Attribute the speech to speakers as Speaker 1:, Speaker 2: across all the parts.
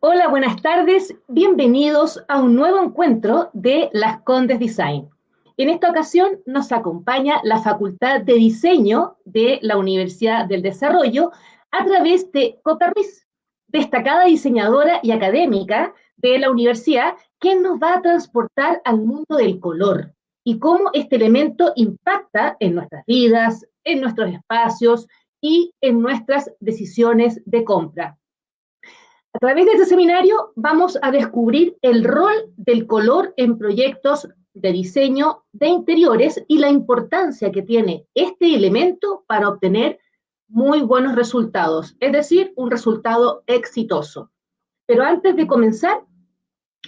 Speaker 1: Hola, buenas tardes. Bienvenidos a un nuevo encuentro de Las Condes Design. En esta ocasión nos acompaña la Facultad de Diseño de la Universidad del Desarrollo a través de Coca Ruiz, destacada diseñadora y académica de la universidad, quien nos va a transportar al mundo del color y cómo este elemento impacta en nuestras vidas, en nuestros espacios y en nuestras decisiones de compra. A través de este seminario vamos a descubrir el rol del color en proyectos de diseño de interiores y la importancia que tiene este elemento para obtener muy buenos resultados, es decir, un resultado exitoso. Pero antes de comenzar,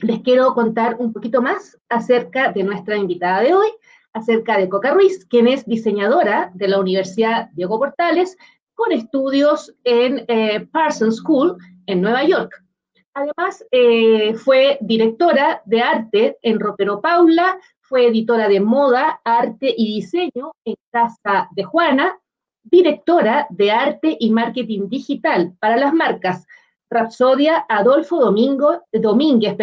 Speaker 1: les quiero contar un poquito más acerca de nuestra invitada de hoy, acerca de Coca Ruiz, quien es diseñadora de la Universidad Diego Portales, con estudios en Parsons School en Nueva York. Además, fue directora de arte en Ropero Paula, fue editora de moda, arte y diseño en Casa de Juana, directora de arte y marketing digital para las marcas Rapsodia, Adolfo Domínguez,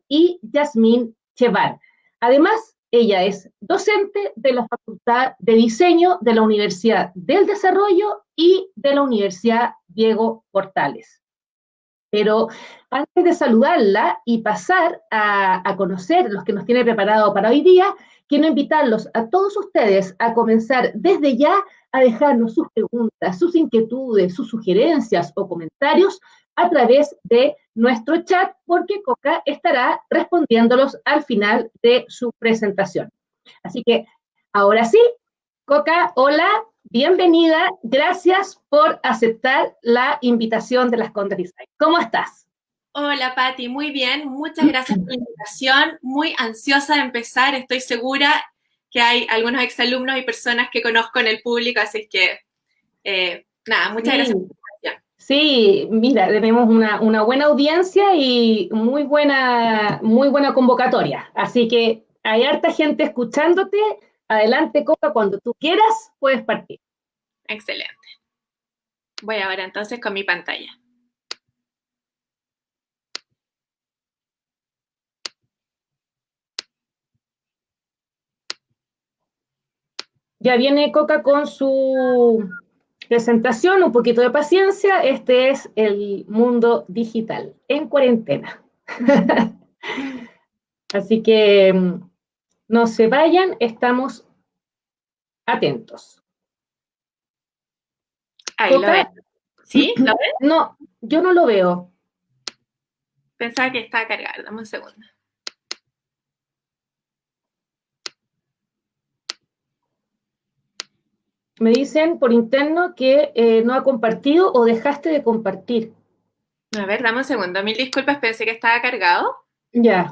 Speaker 1: y Yasmín Chevar. Además, ella es docente de la Facultad de Diseño de la Universidad del Desarrollo y de la Universidad Diego Portales. Pero antes de saludarla y pasar a conocer los que nos tiene preparado para hoy día, quiero invitarlos a todos ustedes a comenzar desde ya a dejarnos sus preguntas, sus inquietudes, sus sugerencias o comentarios a través de nuestro chat, porque Coca estará respondiéndolos al final de su presentación. Así que ahora sí, Coca, hola, bienvenida, gracias por aceptar la invitación de Las Condes Design. ¿Cómo estás?
Speaker 2: Hola Patti, muy bien, muchas gracias por la invitación, muy ansiosa de empezar, estoy segura que hay algunos exalumnos y personas que conozco en el público, así que nada, muchas
Speaker 1: Sí,
Speaker 2: gracias por la invitación.
Speaker 1: sí, mira, tenemos una buena audiencia y muy buena convocatoria, así que hay harta gente escuchándote. Adelante, Coca, cuando tú quieras, puedes partir.
Speaker 2: Excelente. Voy ahora entonces con mi pantalla.
Speaker 1: Ya viene Coca con su presentación, un poquito de paciencia. Este es el mundo digital en cuarentena. Así que no se vayan, estamos atentos.
Speaker 2: Ahí lo ven.
Speaker 1: Coca,
Speaker 2: ¿Sí? ¿Lo ven?
Speaker 1: no, yo no lo veo.
Speaker 2: Pensaba que estaba cargado, dame un segundo.
Speaker 1: Me dicen por interno que no ha compartido o dejaste de compartir.
Speaker 2: A ver, dame un segundo, mil disculpas, pensé que estaba cargado.
Speaker 1: Ya.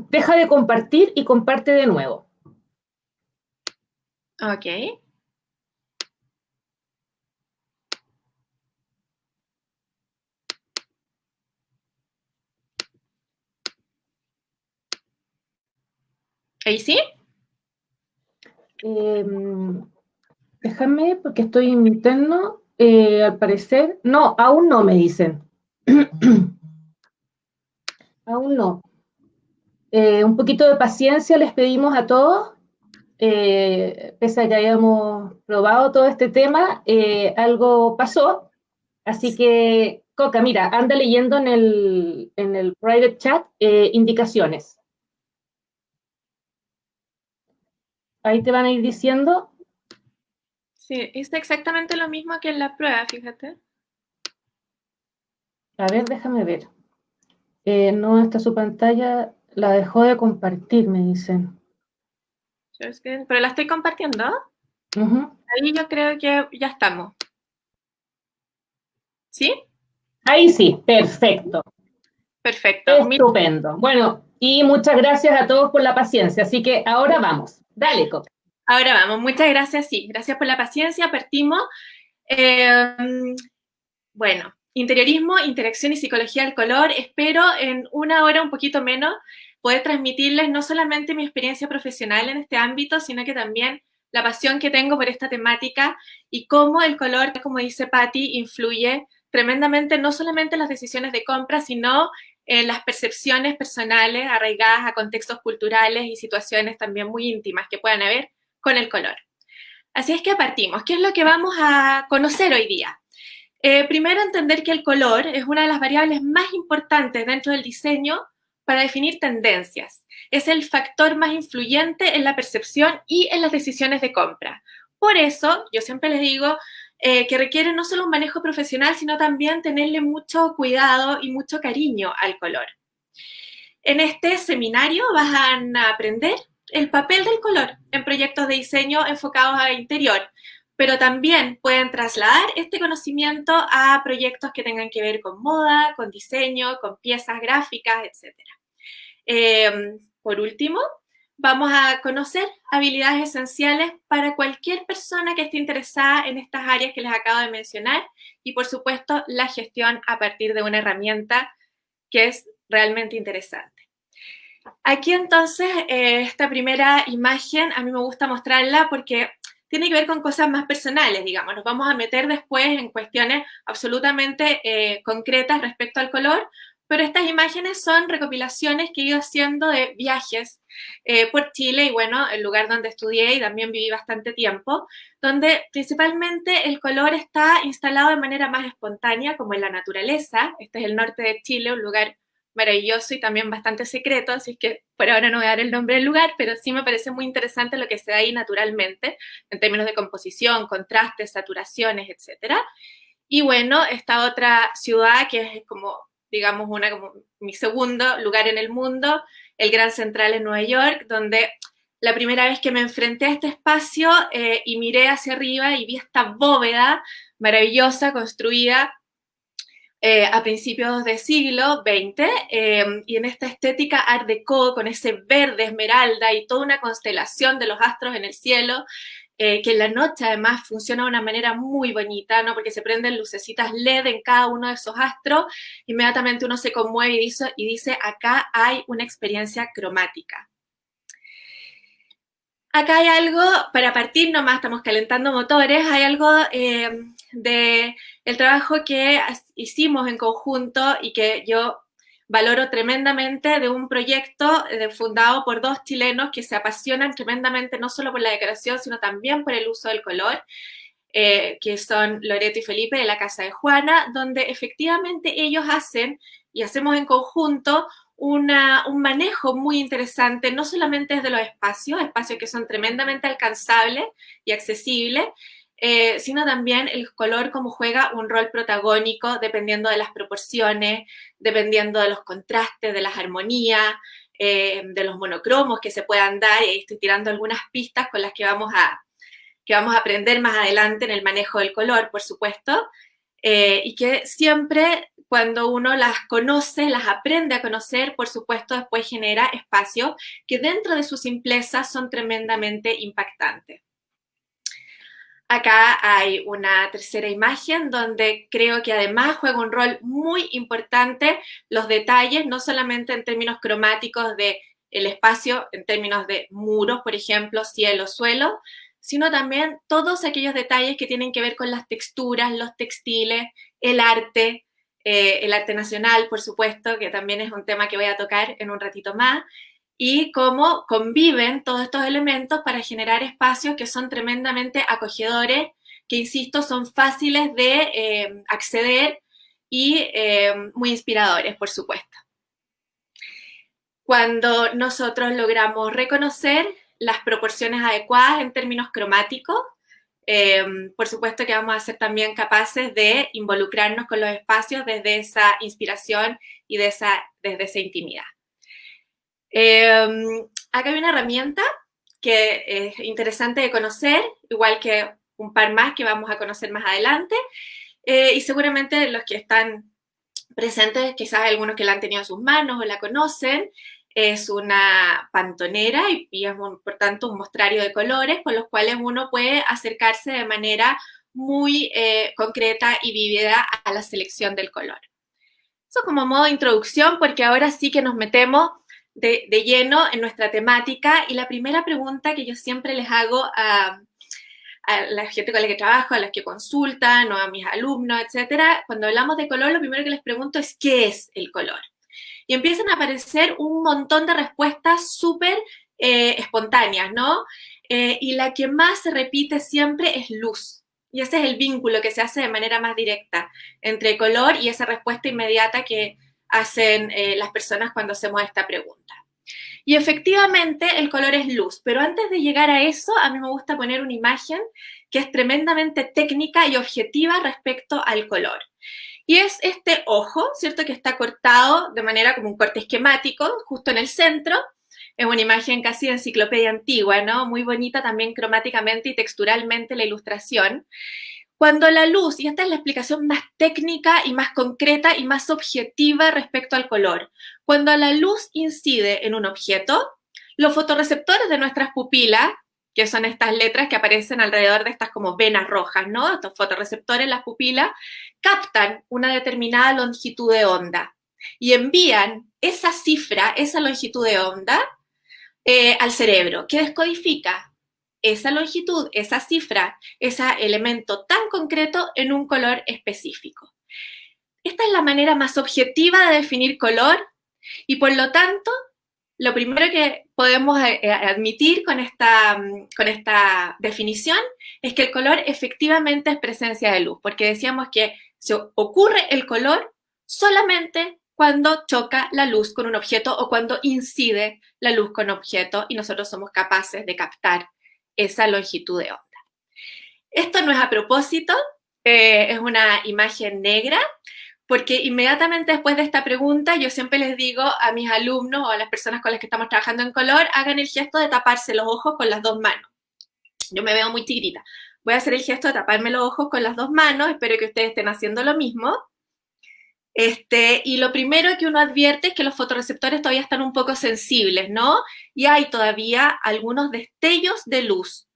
Speaker 1: Deja de compartir y comparte de nuevo.
Speaker 2: Ok. ¿Ahí sí?
Speaker 1: Eh, Déjame, porque estoy en interno. Al parecer, no, aún no me dicen. Aún no. Un poquito de paciencia les pedimos a todos. Pese a que hayamos probado todo este tema, algo pasó. Así que, Coca, mira, anda leyendo en el private chat indicaciones. Ahí te van a ir diciendo.
Speaker 2: Sí, es exactamente lo mismo que en la prueba, fíjate.
Speaker 1: A ver, déjame ver. No está su pantalla, la dejó de compartir, me dicen.
Speaker 2: Pero la estoy compartiendo.
Speaker 1: Ujú.
Speaker 2: Ahí yo creo que ya estamos. ¿Sí?
Speaker 1: Ahí sí, perfecto.
Speaker 2: Perfecto.
Speaker 1: Estupendo. Bueno, y muchas gracias a todos por la paciencia. Así que ahora vamos. Dale, Coca.
Speaker 2: Ahora vamos. Muchas gracias, sí. Gracias por la paciencia. Partimos. Eh, bueno, interiorismo, interacción y psicología del color. Espero en una hora, un poquito menos, poder transmitirles no solamente mi experiencia profesional en este ámbito, sino que también la pasión que tengo por esta temática y cómo el color, como dice Patti, influye tremendamente no solamente en las decisiones de compra, sino en las percepciones personales arraigadas a contextos culturales y situaciones también muy íntimas que puedan haber con el color. Así es que partimos. ¿Qué es lo que vamos a conocer hoy día? Primero, entender que el color es una de las variables más importantes dentro del diseño para definir tendencias. Es el factor más influyente en la percepción y en las decisiones de compra. Por eso, yo siempre les digo que requiere no solo un manejo profesional, sino también tenerle mucho cuidado y mucho cariño al color. En este seminario van a aprender el papel del color en proyectos de diseño enfocados al interior, pero también pueden trasladar este conocimiento a proyectos que tengan que ver con moda, con diseño, con piezas gráficas, etc. Por último, vamos a conocer habilidades esenciales para cualquier persona que esté interesada en estas áreas que les acabo de mencionar y, por supuesto, la gestión a partir de una herramienta que es realmente interesante. Aquí entonces, esta primera imagen, a mí me gusta mostrarla porque tiene que ver con cosas más personales, digamos. Nos vamos a meter después en cuestiones absolutamente concretas respecto al color, pero estas imágenes son recopilaciones que he ido haciendo de viajes por Chile y, bueno, el lugar donde estudié y también viví bastante tiempo, donde principalmente el color está instalado de manera más espontánea, como en la naturaleza. Este es el norte de Chile, un lugar maravilloso y también bastante secreto, así que por ahora no voy a dar el nombre del lugar, pero sí me parece muy interesante lo que se da ahí naturalmente, en términos de composición, contrastes, saturaciones, etc. Y bueno, esta otra ciudad que es como, digamos, como mi segundo lugar en el mundo, el Grand Central en Nueva York, donde la primera vez que me enfrenté a este espacio y miré hacia arriba y vi esta bóveda maravillosa construida a principios del siglo XX, y en esta estética art déco, con ese verde esmeralda y toda una constelación de los astros en el cielo, que en la noche además funciona de una manera muy bonita, ¿no? Porque se prenden lucecitas LED en cada uno de esos astros, inmediatamente uno se conmueve y dice, acá hay una experiencia cromática. Acá hay algo, para partir nomás, estamos calentando motores, hay algo de el trabajo que hicimos en conjunto y que yo valoro tremendamente, de un proyecto fundado por dos chilenos que se apasionan tremendamente no solo por la decoración, sino también por el uso del color, que son Loreto y Felipe de la Casa de Juana, donde efectivamente ellos hacen y hacemos en conjunto un manejo muy interesante, no solamente desde los espacios que son tremendamente alcanzables y accesibles, sino también el color como juega un rol protagónico dependiendo de las proporciones, dependiendo de los contrastes, de las armonías, de los monocromos que se puedan dar, y ahí estoy tirando algunas pistas con las que vamos a aprender más adelante en el manejo del color, por supuesto, y que siempre cuando uno las conoce, las aprende a conocer, por supuesto, después genera espacios que dentro de su simpleza son tremendamente impactantes. Acá hay una tercera imagen donde creo que además juega un rol muy importante los detalles, no solamente en términos cromáticos del espacio, en términos de muros, por ejemplo, cielo, suelo, sino también todos aquellos detalles que tienen que ver con las texturas, los textiles, el arte nacional, por supuesto, que también es un tema que voy a tocar en un ratito más, y cómo conviven todos estos elementos para generar espacios que son tremendamente acogedores, que, insisto, son fáciles de acceder y muy inspiradores, por supuesto. Cuando nosotros logramos reconocer las proporciones adecuadas en términos cromáticos, por supuesto que vamos a ser también capaces de involucrarnos con los espacios desde esa inspiración y desde esa intimidad. Acá hay una herramienta que es interesante de conocer, igual que un par más que vamos a conocer más adelante, y seguramente los que están presentes, quizás algunos que la han tenido en sus manos o la conocen. Es una pantonera y es, por tanto, un mostrario de colores con los cuales uno puede acercarse de manera muy concreta y vívida a la selección del color. Eso como modo de introducción, porque ahora sí que nos metemos de lleno en nuestra temática, y la primera pregunta que yo siempre les hago a a la gente con la que trabajo, a las que consultan, o a mis alumnos, etcétera, cuando hablamos de color, lo primero que les pregunto es ¿qué es el color? Y empiezan a aparecer un montón de respuestas súper espontáneas, ¿no? Y la que más se repite siempre es luz. Y ese es el vínculo que se hace de manera más directa entre color y esa respuesta inmediata que hacen las personas cuando hacemos esta pregunta. Y efectivamente el color es luz, pero antes de llegar a eso, a mí me gusta poner una imagen que es tremendamente técnica y objetiva respecto al color. Y es este ojo, ¿cierto? Que está cortado de manera como un corte esquemático, justo en el centro. Es una imagen casi de enciclopedia antigua, ¿no? Muy bonita también cromáticamente y texturalmente la ilustración. Cuando la luz, y esta es la explicación más técnica y más concreta y más objetiva respecto al color, cuando la luz incide en un objeto, los fotorreceptores de nuestras pupilas, que son estas letras que aparecen alrededor de estas como venas rojas, ¿no? Estos fotorreceptores en las pupilas, captan una determinada longitud de onda y envían esa cifra, esa longitud de onda, al cerebro, que descodifica esa longitud, esa cifra, ese elemento tan concreto en un color específico. Esta es la manera más objetiva de definir color y por lo tanto, lo primero que podemos admitir con esta definición es que el color efectivamente es presencia de luz, porque decíamos que se ocurre el color solamente cuando choca la luz con un objeto o cuando incide la luz con objeto y nosotros somos capaces de captar esa longitud de onda. Esto no es a propósito, es una imagen negra, porque inmediatamente después de esta pregunta yo siempre les digo a mis alumnos o a las personas con las que estamos trabajando en color, hagan el gesto de taparse los ojos con las dos manos. Yo me veo muy chiquitita. Voy a hacer el gesto de taparme los ojos con las dos manos, espero que ustedes estén haciendo lo mismo. Y lo primero que uno advierte es que los fotorreceptores todavía están un poco sensibles, ¿no? Y hay todavía algunos destellos de luz.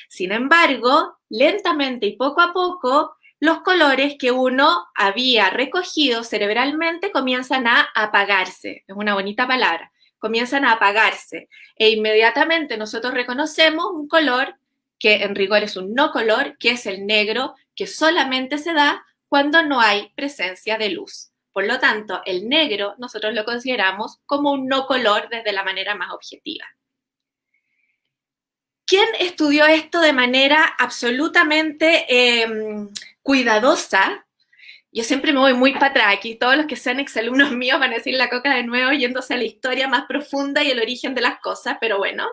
Speaker 2: Sin embargo, lentamente y poco a poco, los colores que uno había recogido cerebralmente comienzan a apagarse. Es una bonita palabra. Comienzan a apagarse. E inmediatamente nosotros reconocemos un color que en rigor es un no color, que es el negro, que solamente se da cuando no hay presencia de luz. Por lo tanto, el negro nosotros lo consideramos como un no color desde la manera más objetiva. ¿Quién estudió esto de manera absolutamente cuidadosa? Yo siempre me voy muy para atrás. Aquí todos los que sean exalumnos míos van a decir la coca de nuevo, yéndose a la historia más profunda y el origen de las cosas, pero bueno.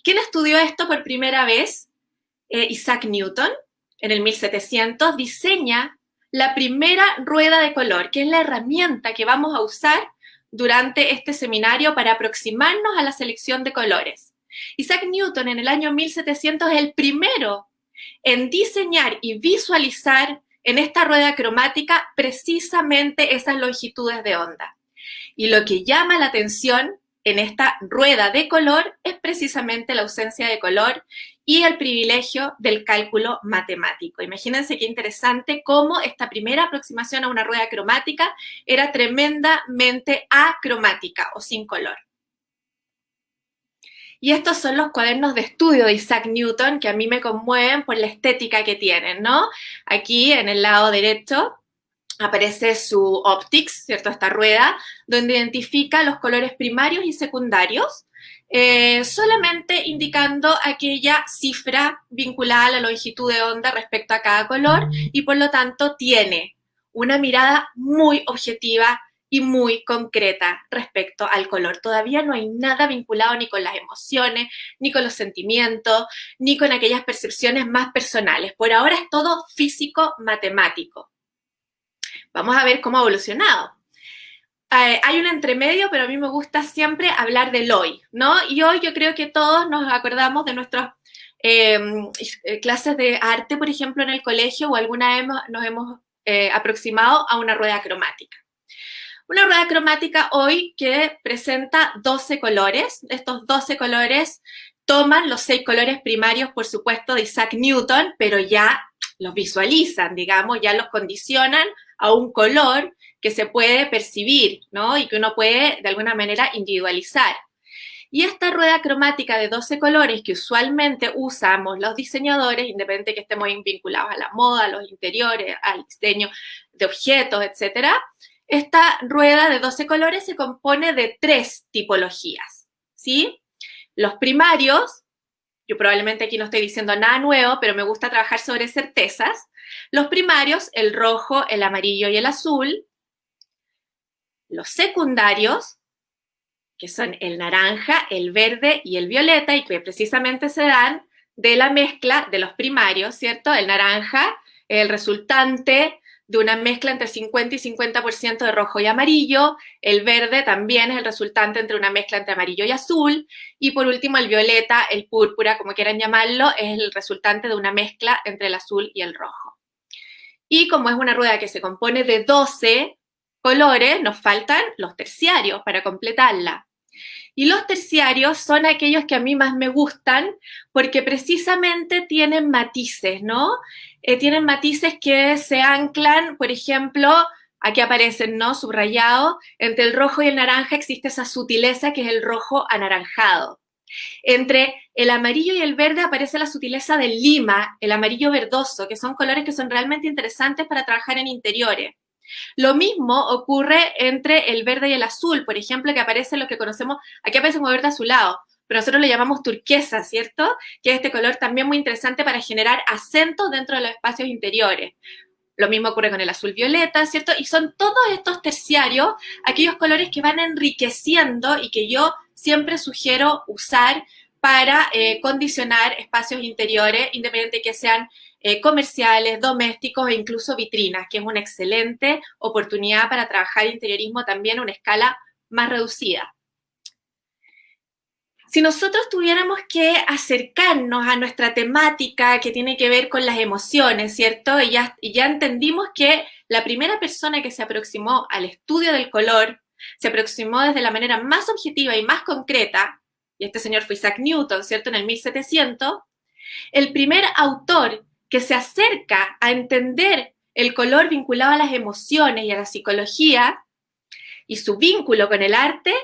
Speaker 2: ¿Quién estudió esto por primera vez? Isaac Newton, en el 1700, diseña la primera rueda de color, que es la herramienta que vamos a usar durante este seminario para aproximarnos a la selección de colores. Isaac Newton en el año 1700 es el primero en diseñar y visualizar en esta rueda cromática precisamente esas longitudes de onda. Y lo que llama la atención en esta rueda de color es precisamente la ausencia de color y el privilegio del cálculo matemático. Imagínense qué interesante cómo esta primera aproximación a una rueda cromática era tremendamente acromática o sin color. Y estos son los cuadernos de estudio de Isaac Newton que a mí me conmueven por la estética que tienen, ¿no? Aquí en el lado derecho aparece su optics, ¿cierto? Esta rueda, donde identifica los colores primarios y secundarios, solamente indicando aquella cifra vinculada a la longitud de onda respecto a cada color y por lo tanto tiene una mirada muy objetiva y muy concreta respecto al color. Todavía no hay nada vinculado ni con las emociones, ni con los sentimientos, ni con aquellas percepciones más personales. Por ahora es todo físico-matemático. Vamos a ver cómo ha evolucionado. Hay un entremedio, pero a mí me gusta siempre hablar del hoy, ¿no? Y hoy yo creo que todos nos acordamos de nuestras clases de arte, por ejemplo, en el colegio, o alguna vez nos hemos aproximado a una rueda cromática. Una rueda cromática hoy que presenta 12 colores. Estos 12 colores toman los 6 colores primarios, por supuesto, de Isaac Newton, pero ya los visualizan, digamos, ya los condicionan a un color que se puede percibir, ¿no? Y que uno puede, de alguna manera, individualizar. Y esta rueda cromática de 12 colores que usualmente usamos los diseñadores, independientemente de que estemos vinculados a la moda, a los interiores, al diseño de objetos, etcétera, esta rueda de 12 colores se compone de 3 tipologías, ¿sí? Los primarios, yo probablemente aquí no estoy diciendo nada nuevo, pero me gusta trabajar sobre certezas. Los primarios, el rojo, el amarillo y el azul. Los secundarios, que son el naranja, el verde y el violeta, y que precisamente se dan de la mezcla de los primarios, ¿cierto? El naranja es el resultante de una mezcla entre 50 y 50% de rojo y amarillo, el verde también es el resultante entre una mezcla entre amarillo y azul, y por último el violeta, el púrpura, como quieran llamarlo, es el resultante de una mezcla entre el azul y el rojo. Y como es una rueda que se compone de 12 colores, nos faltan los terciarios para completarla. Y los terciarios son aquellos que a mí más me gustan porque precisamente tienen matices, ¿no? Tienen matices que se anclan, por ejemplo, aquí aparecen, ¿no? Subrayados, entre el rojo y el naranja existe esa sutileza que es el rojo anaranjado. Entre el amarillo y el verde aparece la sutileza del lima, el amarillo verdoso, que son colores que son realmente interesantes para trabajar en interiores. Lo mismo ocurre entre el verde y el azul, por ejemplo, que aparece lo que conocemos, aquí aparece como verde azulado, pero nosotros lo llamamos turquesa, ¿cierto? Que es este color también muy interesante para generar acentos dentro de los espacios interiores. Lo mismo ocurre con el azul violeta, ¿cierto? Y son todos estos terciarios, aquellos colores que van enriqueciendo y que yo siempre sugiero usar para condicionar espacios interiores, independiente de que sean comerciales, domésticos e incluso vitrinas, que es una excelente oportunidad para trabajar interiorismo también a una escala más reducida. Si nosotros tuviéramos que acercarnos a nuestra temática que tiene que ver con las emociones, ¿cierto? Y ya entendimos que la primera persona que se aproximó al estudio del color se aproximó desde la manera más objetiva y más concreta, y este señor fue Isaac Newton, ¿cierto? En el 1700, el primer autor que se acerca a entender el color vinculado a las emociones y a la psicología y su vínculo con el arte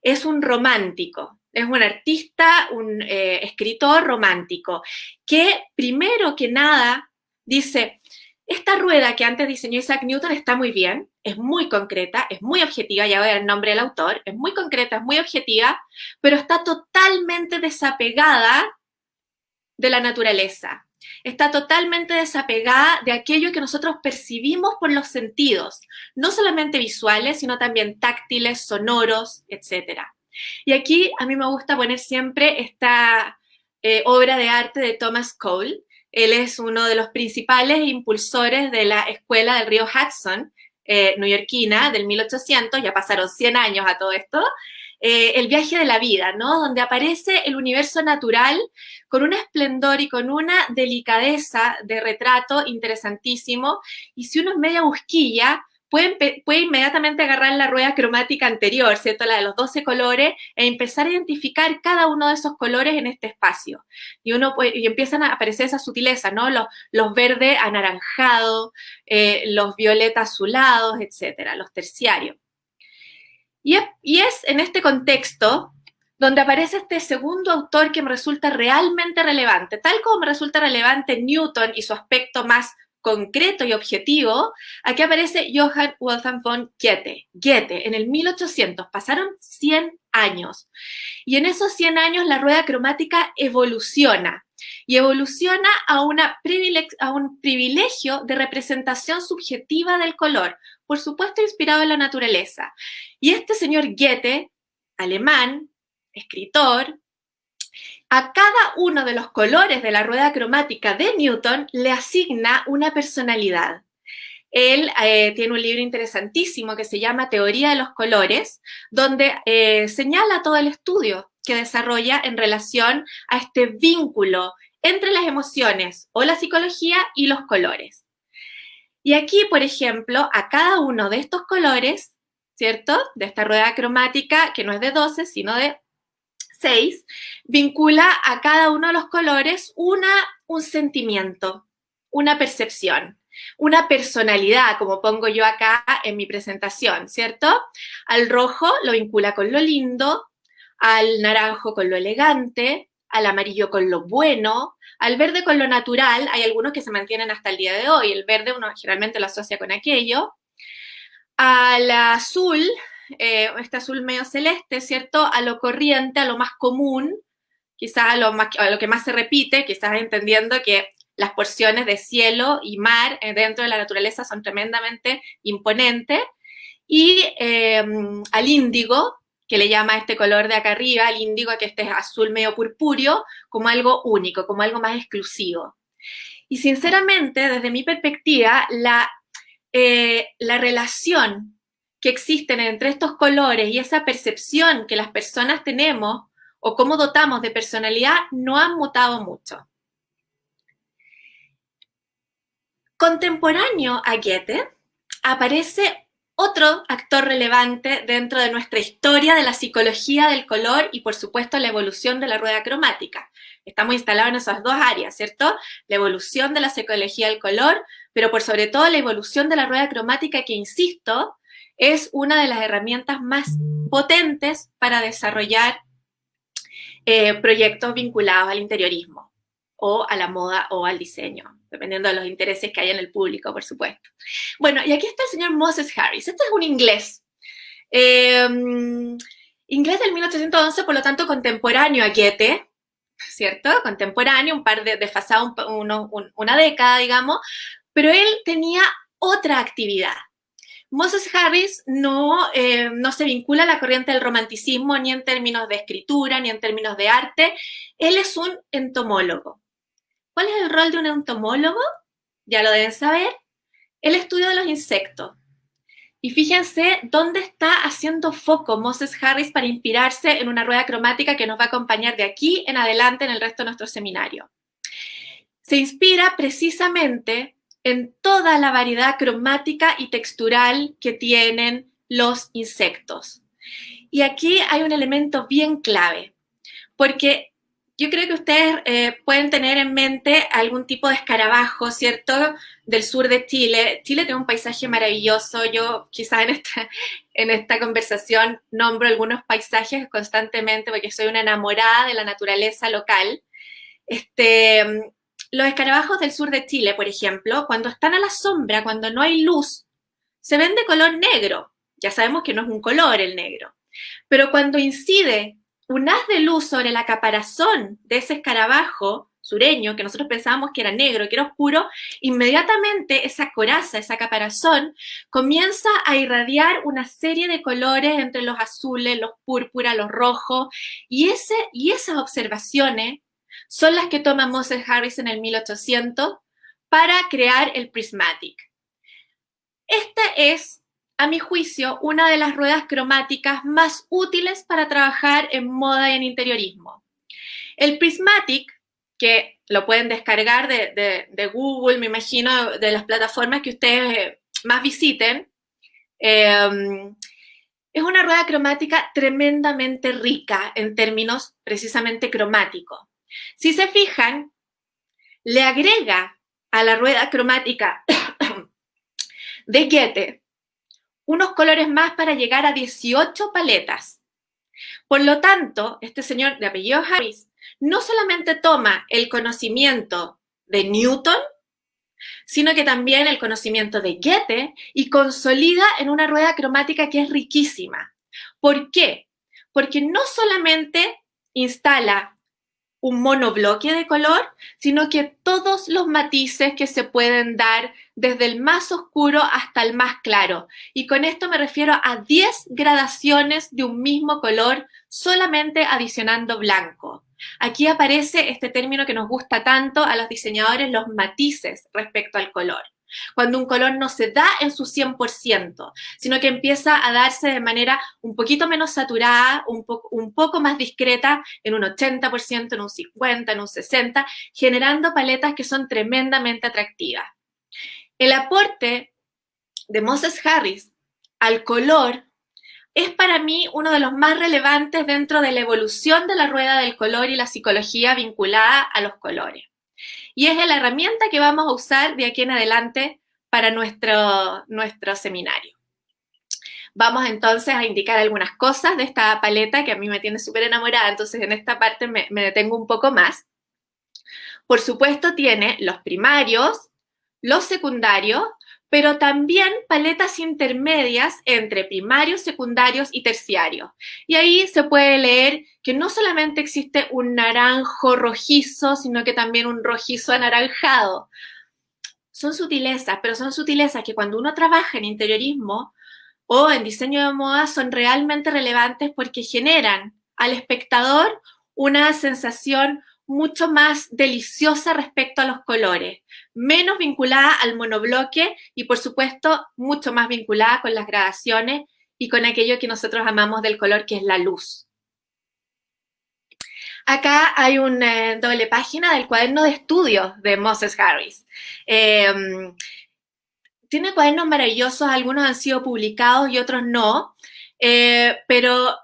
Speaker 2: es un romántico. Es un artista, un escritor romántico, que primero que nada dice, esta rueda que antes diseñó Isaac Newton está muy bien, es muy concreta, es muy objetiva, ya voy a ver el nombre del autor, es muy concreta, es muy objetiva, pero está totalmente desapegada de la naturaleza. Está totalmente desapegada de aquello que nosotros percibimos por los sentidos, no solamente visuales, sino también táctiles, sonoros, etcétera. Y aquí a mí me gusta poner siempre esta obra de arte de Thomas Cole. Él es uno de los principales impulsores de la escuela del río Hudson, neoyorquina, del 1800, ya pasaron 100 años a todo esto, el viaje de la vida, ¿no? Donde aparece el universo natural con un esplendor y con una delicadeza de retrato interesantísimo, y si uno es media busquilla, puede inmediatamente agarrar la rueda cromática anterior, ¿cierto? La de los 12 colores, e empezar a identificar cada uno de esos colores en este espacio. Y empiezan a aparecer esas sutilezas, ¿no? Los verdes anaranjados, los violetas azulados, etcétera, los terciarios. Y es en este contexto donde aparece este segundo autor que me resulta realmente relevante. Tal como me resulta relevante Newton y su aspecto más concreto y objetivo, aquí aparece Johann Wolfgang von Goethe. Goethe, en el 1800, pasaron 100 años. Y en esos 100 años la rueda cromática evoluciona. Y evoluciona a un privilegio de representación subjetiva del color, por supuesto inspirado en la naturaleza. Y este señor Goethe, alemán, escritor, a cada uno de los colores de la rueda cromática de Newton le asigna una personalidad. Él tiene un libro interesantísimo que se llama Teoría de los Colores, donde señala todo el estudio que desarrolla en relación a este vínculo entre las emociones o la psicología y los colores. Y aquí, por ejemplo, a cada uno de estos colores, ¿cierto? De esta rueda cromática, que no es de 12, sino de 6, vincula a cada uno de los colores un sentimiento, una percepción, una personalidad, como pongo yo acá en mi presentación, ¿cierto? Al rojo lo vincula con lo lindo, al naranjo con lo elegante, al amarillo con lo bueno, al verde con lo natural. Hay algunos que se mantienen hasta el día de hoy. El verde uno generalmente lo asocia con aquello. Al azul, este azul medio celeste, ¿cierto? A lo corriente, a lo más común, quizás a lo que más se repite, quizás entendiendo que las porciones de cielo y mar dentro de la naturaleza son tremendamente imponentes. Y al índigo, que le llama este color de acá arriba, al índigo, que este es azul medio purpúreo, como algo único, como algo más exclusivo. Y sinceramente, desde mi perspectiva, la relación que existen entre estos colores y esa percepción que las personas tenemos o cómo dotamos de personalidad no han mutado mucho. Contemporáneo a Goethe aparece otro actor relevante dentro de nuestra historia de la psicología del color y, por supuesto, la evolución de la rueda cromática. Estamos instalados en esas dos áreas, ¿cierto? La evolución de la psicología del color, pero por sobre todo la evolución de la rueda cromática que, insisto, es una de las herramientas más potentes para desarrollar proyectos vinculados al interiorismo o a la moda o al diseño, dependiendo de los intereses que haya en el público, por supuesto. Bueno, y aquí está el señor Moses Harris. Este es un inglés. Inglés del 1811, por lo tanto, contemporáneo a Goethe, ¿cierto? Contemporáneo, un par de desfasado una década, digamos, pero él tenía otra actividad. Moses Harris no se vincula a la corriente del romanticismo ni en términos de escritura, ni en términos de arte. Él es un entomólogo. ¿Cuál es el rol de un entomólogo? Ya lo deben saber. El estudio de los insectos. Y fíjense dónde está haciendo foco Moses Harris para inspirarse en una rueda cromática que nos va a acompañar de aquí en adelante en el resto de nuestro seminario. Se inspira precisamente en toda la variedad cromática y textural que tienen los insectos. Y aquí hay un elemento bien clave, porque yo creo que ustedes pueden tener en mente algún tipo de escarabajo, ¿cierto?, del sur de Chile. Chile tiene un paisaje maravilloso. Yo quizás en esta conversación nombro algunos paisajes constantemente porque soy una enamorada de la naturaleza local. Los escarabajos del sur de Chile, por ejemplo, cuando están a la sombra, cuando no hay luz, se ven de color negro. Ya sabemos que no es un color el negro. Pero cuando incide un haz de luz sobre la caparazón de ese escarabajo sureño, que nosotros pensábamos que era negro, que era oscuro, inmediatamente esa coraza, esa caparazón, comienza a irradiar una serie de colores entre los azules, los púrpuras, los rojos, y esas observaciones son las que toma Moses Harris en el 1800 para crear el prismatic. Esta es, a mi juicio, una de las ruedas cromáticas más útiles para trabajar en moda y en interiorismo. El prismatic, que lo pueden descargar de Google, me imagino, de las plataformas que ustedes más visiten, es una rueda cromática tremendamente rica en términos precisamente cromáticos. Si se fijan, le agrega a la rueda cromática de Goethe unos colores más para llegar a 18 paletas. Por lo tanto, este señor de apellido Harris no solamente toma el conocimiento de Newton, sino que también el conocimiento de Goethe y consolida en una rueda cromática que es riquísima. ¿Por qué? Porque no solamente instala un monobloque de color, sino que todos los matices que se pueden dar desde el más oscuro hasta el más claro. Y con esto me refiero a 10 gradaciones de un mismo color, solamente adicionando blanco. Aquí aparece este término que nos gusta tanto a los diseñadores, los matices respecto al color. Cuando un color no se da en su 100%, sino que empieza a darse de manera un poquito menos saturada, un poco más discreta, en un 80%, en un 50%, en un 60%, generando paletas que son tremendamente atractivas. El aporte de Moses Harris al color es para mí uno de los más relevantes dentro de la evolución de la rueda del color y la psicología vinculada a los colores. Y es la herramienta que vamos a usar de aquí en adelante para nuestro seminario. Vamos entonces a indicar algunas cosas de esta paleta que a mí me tiene súper enamorada, entonces en esta parte me detengo un poco más. Por supuesto tiene los primarios, los secundarios, pero también paletas intermedias entre primarios, secundarios y terciarios. Y ahí se puede leer que no solamente existe un naranjo rojizo, sino que también un rojizo anaranjado. Son sutilezas, pero son sutilezas que cuando uno trabaja en interiorismo o en diseño de moda son realmente relevantes porque generan al espectador una sensación mucho más deliciosa respecto a los colores, menos vinculada al monobloque y por supuesto mucho más vinculada con las gradaciones y con aquello que nosotros amamos del color, que es la luz. Acá hay una doble página del cuaderno de estudios de Moses Harris. Tiene cuadernos maravillosos, algunos han sido publicados y otros no, pero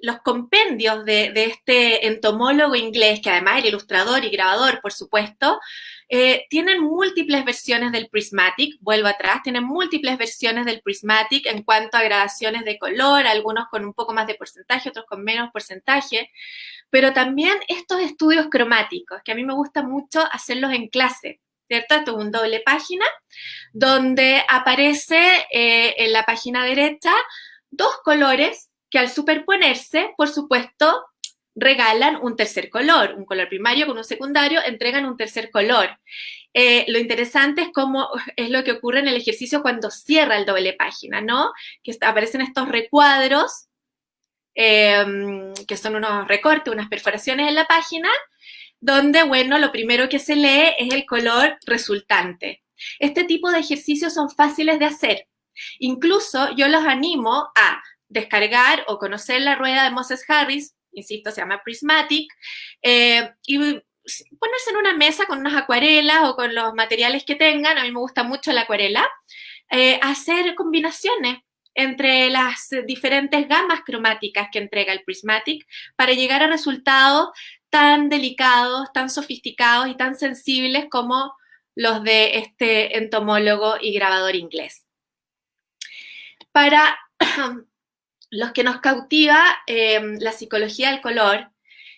Speaker 2: los compendios de este entomólogo inglés, que además era ilustrador y grabador, por supuesto, tienen múltiples versiones del Prismatic, vuelvo atrás, tienen múltiples versiones del Prismatic en cuanto a gradaciones de color, algunos con un poco más de porcentaje, otros con menos porcentaje, pero también estos estudios cromáticos, que a mí me gusta mucho hacerlos en clase, ¿cierto? Esto es un doble página, donde aparece en la página derecha dos colores que al superponerse, por supuesto, regalan un tercer color, un color primario con un secundario, entregan un tercer color. Lo interesante es cómo es lo que ocurre en el ejercicio cuando cierra el doble página, ¿no? Que aparecen estos recuadros, que son unos recortes, unas perforaciones en la página, donde, bueno, lo primero que se lee es el color resultante. Este tipo de ejercicios son fáciles de hacer. Incluso yo los animo a descargar o conocer la rueda de Moses Harris, insisto, se llama Prismatic, y ponerse en una mesa con unas acuarelas o con los materiales que tengan, a mí me gusta mucho la acuarela, hacer combinaciones entre las diferentes gamas cromáticas que entrega el Prismatic para llegar a resultados tan delicados, tan sofisticados y tan sensibles como los de este entomólogo y grabador inglés. Para los que nos cautiva la psicología del color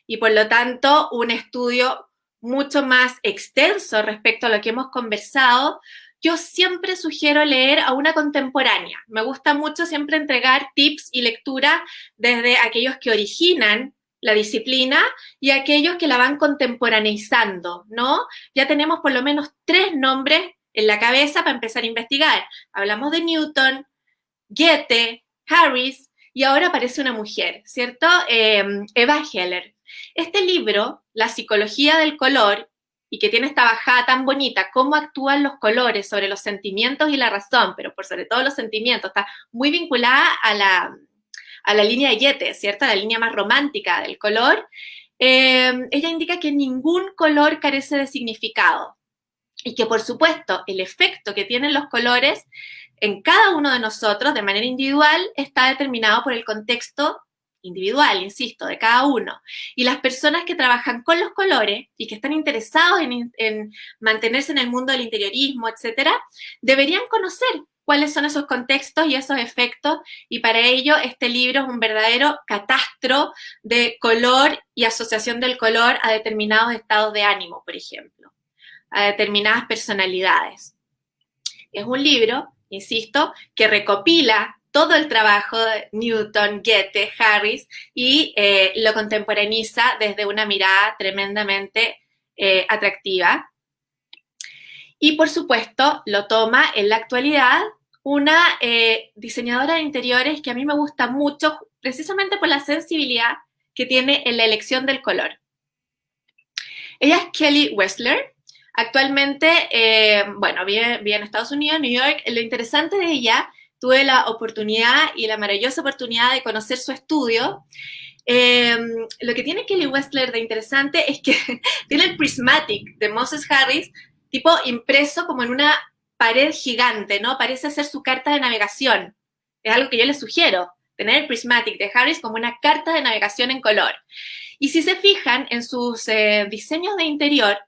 Speaker 2: y por lo tanto un estudio mucho más extenso respecto a lo que hemos conversado, yo siempre sugiero leer a una contemporánea. Me gusta mucho siempre entregar tips y lectura desde aquellos que originan la disciplina y aquellos que la van contemporaneizando, ¿no? Ya tenemos por lo menos 3 nombres en la cabeza para empezar a investigar. Hablamos de Newton, Goethe, Harris, y ahora aparece una mujer, ¿cierto? Eva Heller. Este libro, La psicología del color, y que tiene esta bajada tan bonita, cómo actúan los colores sobre los sentimientos y la razón, pero por sobre todo los sentimientos, está muy vinculada a la línea de Goethe, ¿cierto? A la línea más romántica del color. Ella indica que ningún color carece de significado y que, por supuesto, el efecto que tienen los colores en cada uno de nosotros de manera individual está determinado por el contexto individual, insisto, de cada uno. Y las personas que trabajan con los colores y que están interesados en mantenerse en el mundo del interiorismo, etcétera, deberían conocer cuáles son esos contextos y esos efectos, y para ello este libro es un verdadero catastro de color y asociación del color a determinados estados de ánimo, por ejemplo, a determinadas personalidades. Es un libro, insisto, que recopila todo el trabajo de Newton, Goethe, Harris y lo contemporaniza desde una mirada tremendamente atractiva. Y por supuesto lo toma en la actualidad una diseñadora de interiores que a mí me gusta mucho precisamente por la sensibilidad que tiene en la elección del color. Ella es Kelly Wessler. Actualmente, bueno, vive en Estados Unidos, New York. Lo interesante de ella, tuve la oportunidad y la maravillosa oportunidad de conocer su estudio. Lo que tiene Kelly Wessler de interesante es que tiene el Prismatic de Moses Harris, tipo impreso como en una pared gigante, ¿no? Parece ser su carta de navegación. Es algo que yo les sugiero, tener el Prismatic de Harris como una carta de navegación en color. Y si se fijan en sus diseños de interior,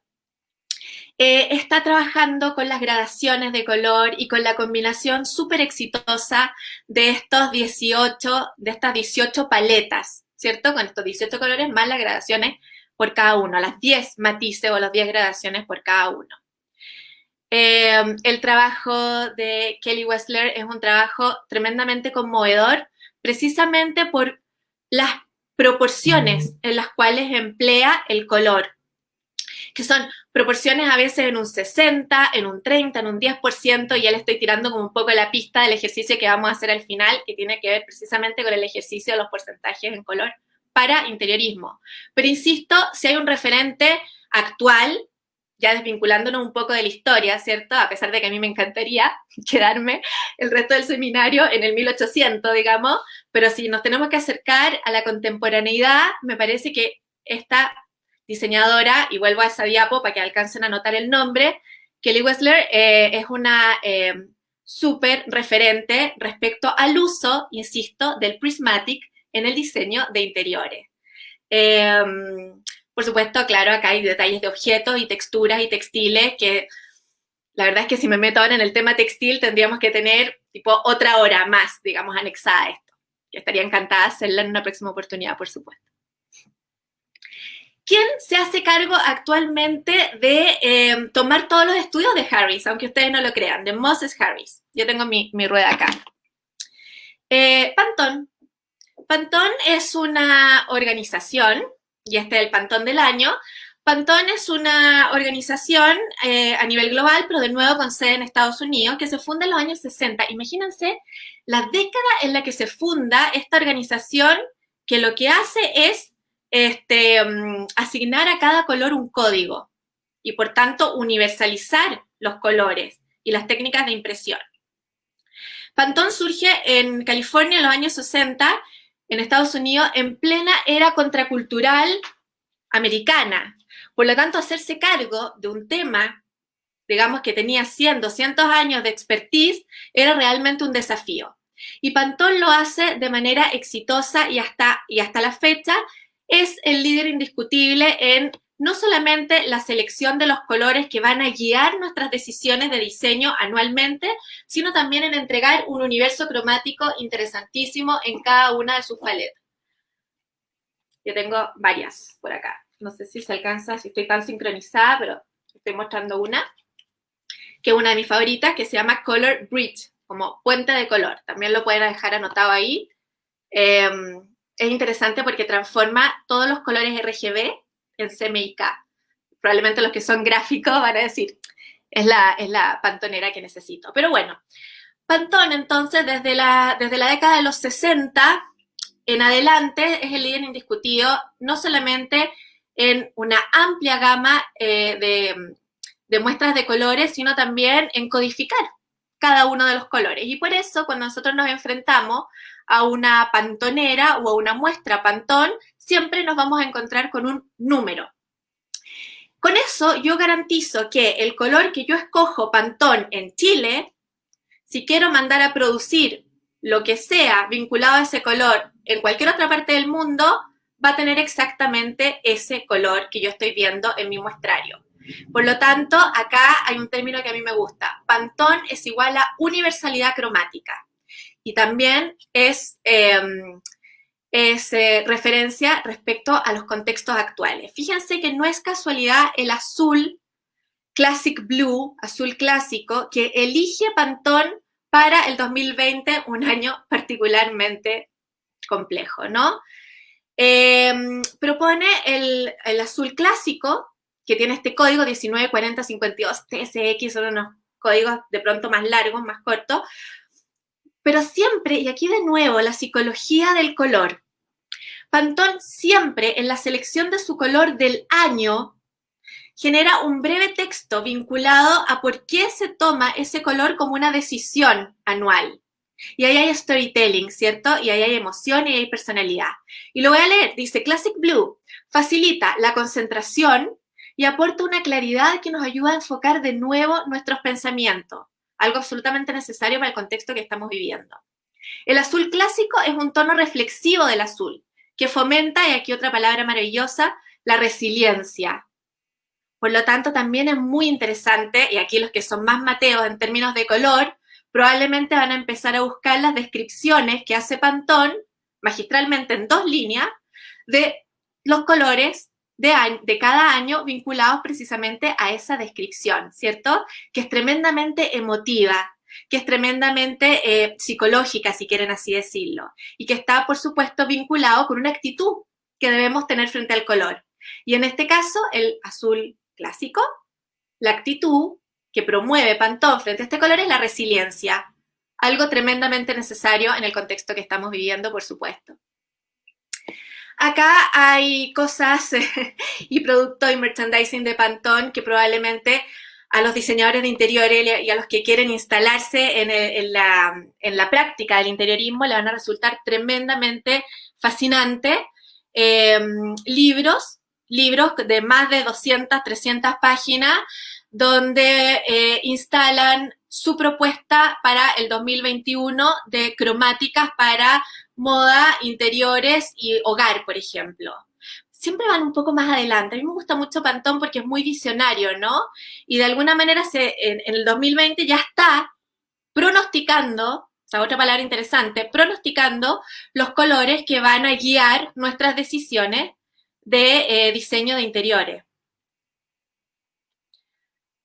Speaker 2: está trabajando con las gradaciones de color y con la combinación súper exitosa de estas 18 paletas, ¿cierto? Con estos 18 colores más las gradaciones por cada uno, las 10 matices o las 10 gradaciones por cada uno. El trabajo de Kelly Wessler es un trabajo tremendamente conmovedor, precisamente por las proporciones en las cuales emplea el color, que son proporciones a veces en un 60, en un 30, en un 10%, y ya le estoy tirando como un poco la pista del ejercicio que vamos a hacer al final, que tiene que ver precisamente con el ejercicio de los porcentajes en color para interiorismo. Pero insisto, si hay un referente actual, ya desvinculándonos un poco de la historia, ¿cierto? A pesar de que a mí me encantaría quedarme el resto del seminario en el 1800, digamos, pero si nos tenemos que acercar a la contemporaneidad, me parece que esta diseñadora, y vuelvo a esa diapo para que alcancen a notar el nombre, Kelly Wessler es una súper referente respecto al uso, insisto, del prismatic en el diseño de interiores. Por supuesto, claro, acá hay detalles de objetos y texturas y textiles que la verdad es que si me meto ahora en el tema textil tendríamos que tener tipo otra hora más, digamos, anexada a esto. Que estaría encantada de hacerla en una próxima oportunidad, por supuesto. ¿Quién se hace cargo actualmente de tomar todos los estudios de Harris? Aunque ustedes no lo crean, de Moses Harris. Yo tengo mi rueda acá. Pantone. Pantone es una organización, y este es el Pantone del año. Pantone es una organización a nivel global, pero de nuevo con sede en Estados Unidos, que se funda en los años 60. Imagínense la década en la que se funda esta organización, que lo que hace es asignar a cada color un código y por tanto universalizar los colores y las técnicas de impresión. Pantone surge en California en los años 60, en Estados Unidos, en plena era contracultural americana. Por lo tanto, hacerse cargo de un tema, digamos, que tenía 100, 200 años de expertise, era realmente un desafío. Y Pantone lo hace de manera exitosa y hasta la fecha es el líder indiscutible en no solamente la selección de los colores que van a guiar nuestras decisiones de diseño anualmente, sino también en entregar un universo cromático interesantísimo en cada una de sus paletas. Yo tengo varias por acá. No sé si se alcanza, si estoy tan sincronizada, pero estoy mostrando una, que es una de mis favoritas, que se llama Color Bridge, como puente de color. También lo pueden dejar anotado ahí. Es interesante porque transforma todos los colores RGB en CMYK. Probablemente los que son gráficos van a decir, es la pantonera que necesito. Pero bueno, Pantone entonces desde la década de los 60 en adelante es el líder indiscutido, no solamente en una amplia gama de muestras de colores, sino también en codificar cada uno de los colores. Y por eso, cuando nosotros nos enfrentamos a una pantonera o a una muestra Pantone, siempre nos vamos a encontrar con un número. Con eso, yo garantizo que el color que yo escojo Pantone en Chile, si quiero mandar a producir lo que sea vinculado a ese color en cualquier otra parte del mundo, va a tener exactamente ese color que yo estoy viendo en mi muestrario. Por lo tanto, acá hay un término que a mí me gusta. Pantone es igual a universalidad cromática. Y también es referencia respecto a los contextos actuales. Fíjense que no es casualidad el azul Classic Blue, azul clásico, que elige Pantone para el 2020, un año particularmente complejo, ¿no? Propone el azul clásico, que tiene este código 194052 TSX, son unos códigos de pronto más largos, más cortos, pero siempre, y aquí de nuevo, la psicología del color. Pantone siempre en la selección de su color del año genera un breve texto vinculado a por qué se toma ese color como una decisión anual. Y ahí hay storytelling, ¿cierto? Y ahí hay emoción y hay personalidad. Y lo voy a leer, dice, Classic Blue facilita la concentración y aporta una claridad que nos ayuda a enfocar de nuevo nuestros pensamientos, algo absolutamente necesario para el contexto que estamos viviendo. El azul clásico es un tono reflexivo del azul, que fomenta, y aquí otra palabra maravillosa, la resiliencia. Por lo tanto, también es muy interesante, y aquí los que son más mateos en términos de color, probablemente van a empezar a buscar las descripciones que hace Pantone, magistralmente en 2 líneas, de los colores de cada año vinculados precisamente a esa descripción, ¿cierto? Que es tremendamente emotiva, que es tremendamente psicológica, si quieren así decirlo, y que está, por supuesto, vinculado con una actitud que debemos tener frente al color. Y en este caso, el azul clásico, la actitud que promueve Pantone frente a este color es la resiliencia, algo tremendamente necesario en el contexto que estamos viviendo, por supuesto. Acá hay cosas y productos y merchandising de Pantone que probablemente a los diseñadores de interiores y a los que quieren instalarse en la práctica del interiorismo le van a resultar tremendamente fascinantes. Libros de más de 200, 300 páginas, donde instalan su propuesta para el 2021 de cromáticas para moda, interiores y hogar, por ejemplo. Siempre van un poco más adelante. A mí me gusta mucho Pantone porque es muy visionario, ¿no? Y de alguna manera en el 2020 ya está pronosticando, o sea, otra palabra interesante, pronosticando los colores que van a guiar nuestras decisiones de diseño de interiores.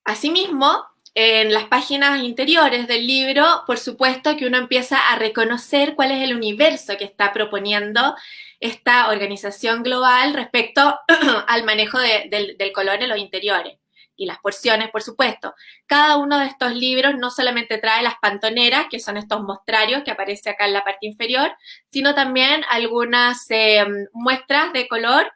Speaker 2: Asimismo, en las páginas interiores del libro, por supuesto que uno empieza a reconocer cuál es el universo que está proponiendo esta organización global respecto al manejo del color en los interiores. Y las porciones, por supuesto. Cada uno de estos libros no solamente trae las pantoneras, que son estos mostrarios que aparece acá en la parte inferior, sino también algunas muestras de color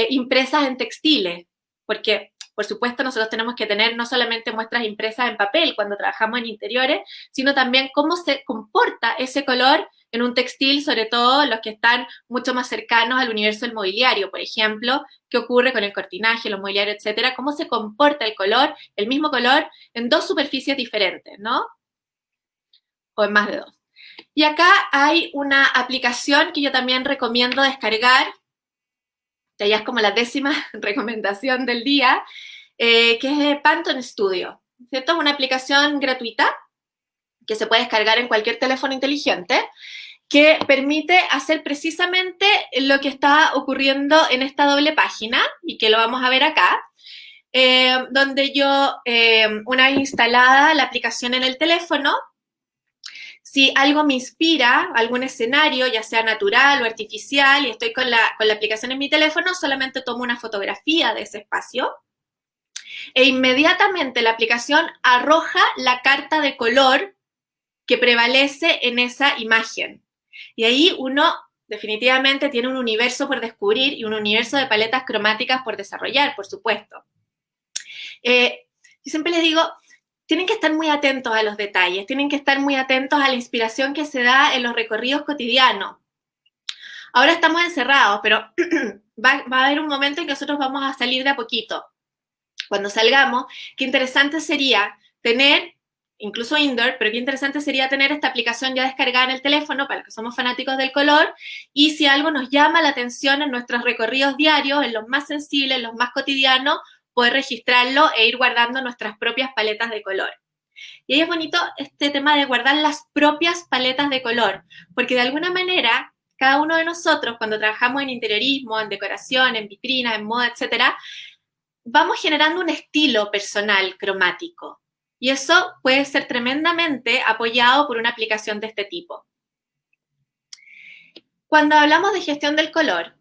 Speaker 2: impresas en textiles, porque por supuesto nosotros tenemos que tener no solamente muestras impresas en papel cuando trabajamos en interiores, sino también cómo se comporta ese color en un textil, sobre todo los que están mucho más cercanos al universo del mobiliario, por ejemplo, qué ocurre con el cortinaje, los mobiliarios, etcétera, cómo se comporta el color, el mismo color, en 2 superficies diferentes, ¿no? O en más de 2. Y acá hay una aplicación que yo también recomiendo descargar, que ya es como la 10ª recomendación del día, que es Pantone Studio, ¿cierto? Es una aplicación gratuita que se puede descargar en cualquier teléfono inteligente, que permite hacer precisamente lo que está ocurriendo en esta doble página, y que lo vamos a ver acá, donde yo, una vez instalada la aplicación en el teléfono, si algo me inspira, algún escenario, ya sea natural o artificial, y estoy con la aplicación en mi teléfono, solamente tomo una fotografía de ese espacio, e inmediatamente la aplicación arroja la carta de color que prevalece en esa imagen. Y ahí uno definitivamente tiene un universo por descubrir y un universo de paletas cromáticas por desarrollar, por supuesto. Yo siempre les digo, tienen que estar muy atentos a los detalles, tienen que estar muy atentos a la inspiración que se da en los recorridos cotidianos. Ahora estamos encerrados, pero va a haber un momento en que nosotros vamos a salir de a poquito. Cuando salgamos, qué interesante sería tener, incluso indoor, pero qué interesante sería tener esta aplicación ya descargada en el teléfono para los que somos fanáticos del color, y si algo nos llama la atención en nuestros recorridos diarios, en los más sensibles, en los más cotidianos, poder registrarlo e ir guardando nuestras propias paletas de color. Y ahí es bonito este tema de guardar las propias paletas de color, porque de alguna manera, cada uno de nosotros, cuando trabajamos en interiorismo, en decoración, en vitrina, en moda, etcétera, vamos generando un estilo personal cromático. Y eso puede ser tremendamente apoyado por una aplicación de este tipo. Cuando hablamos de gestión del color,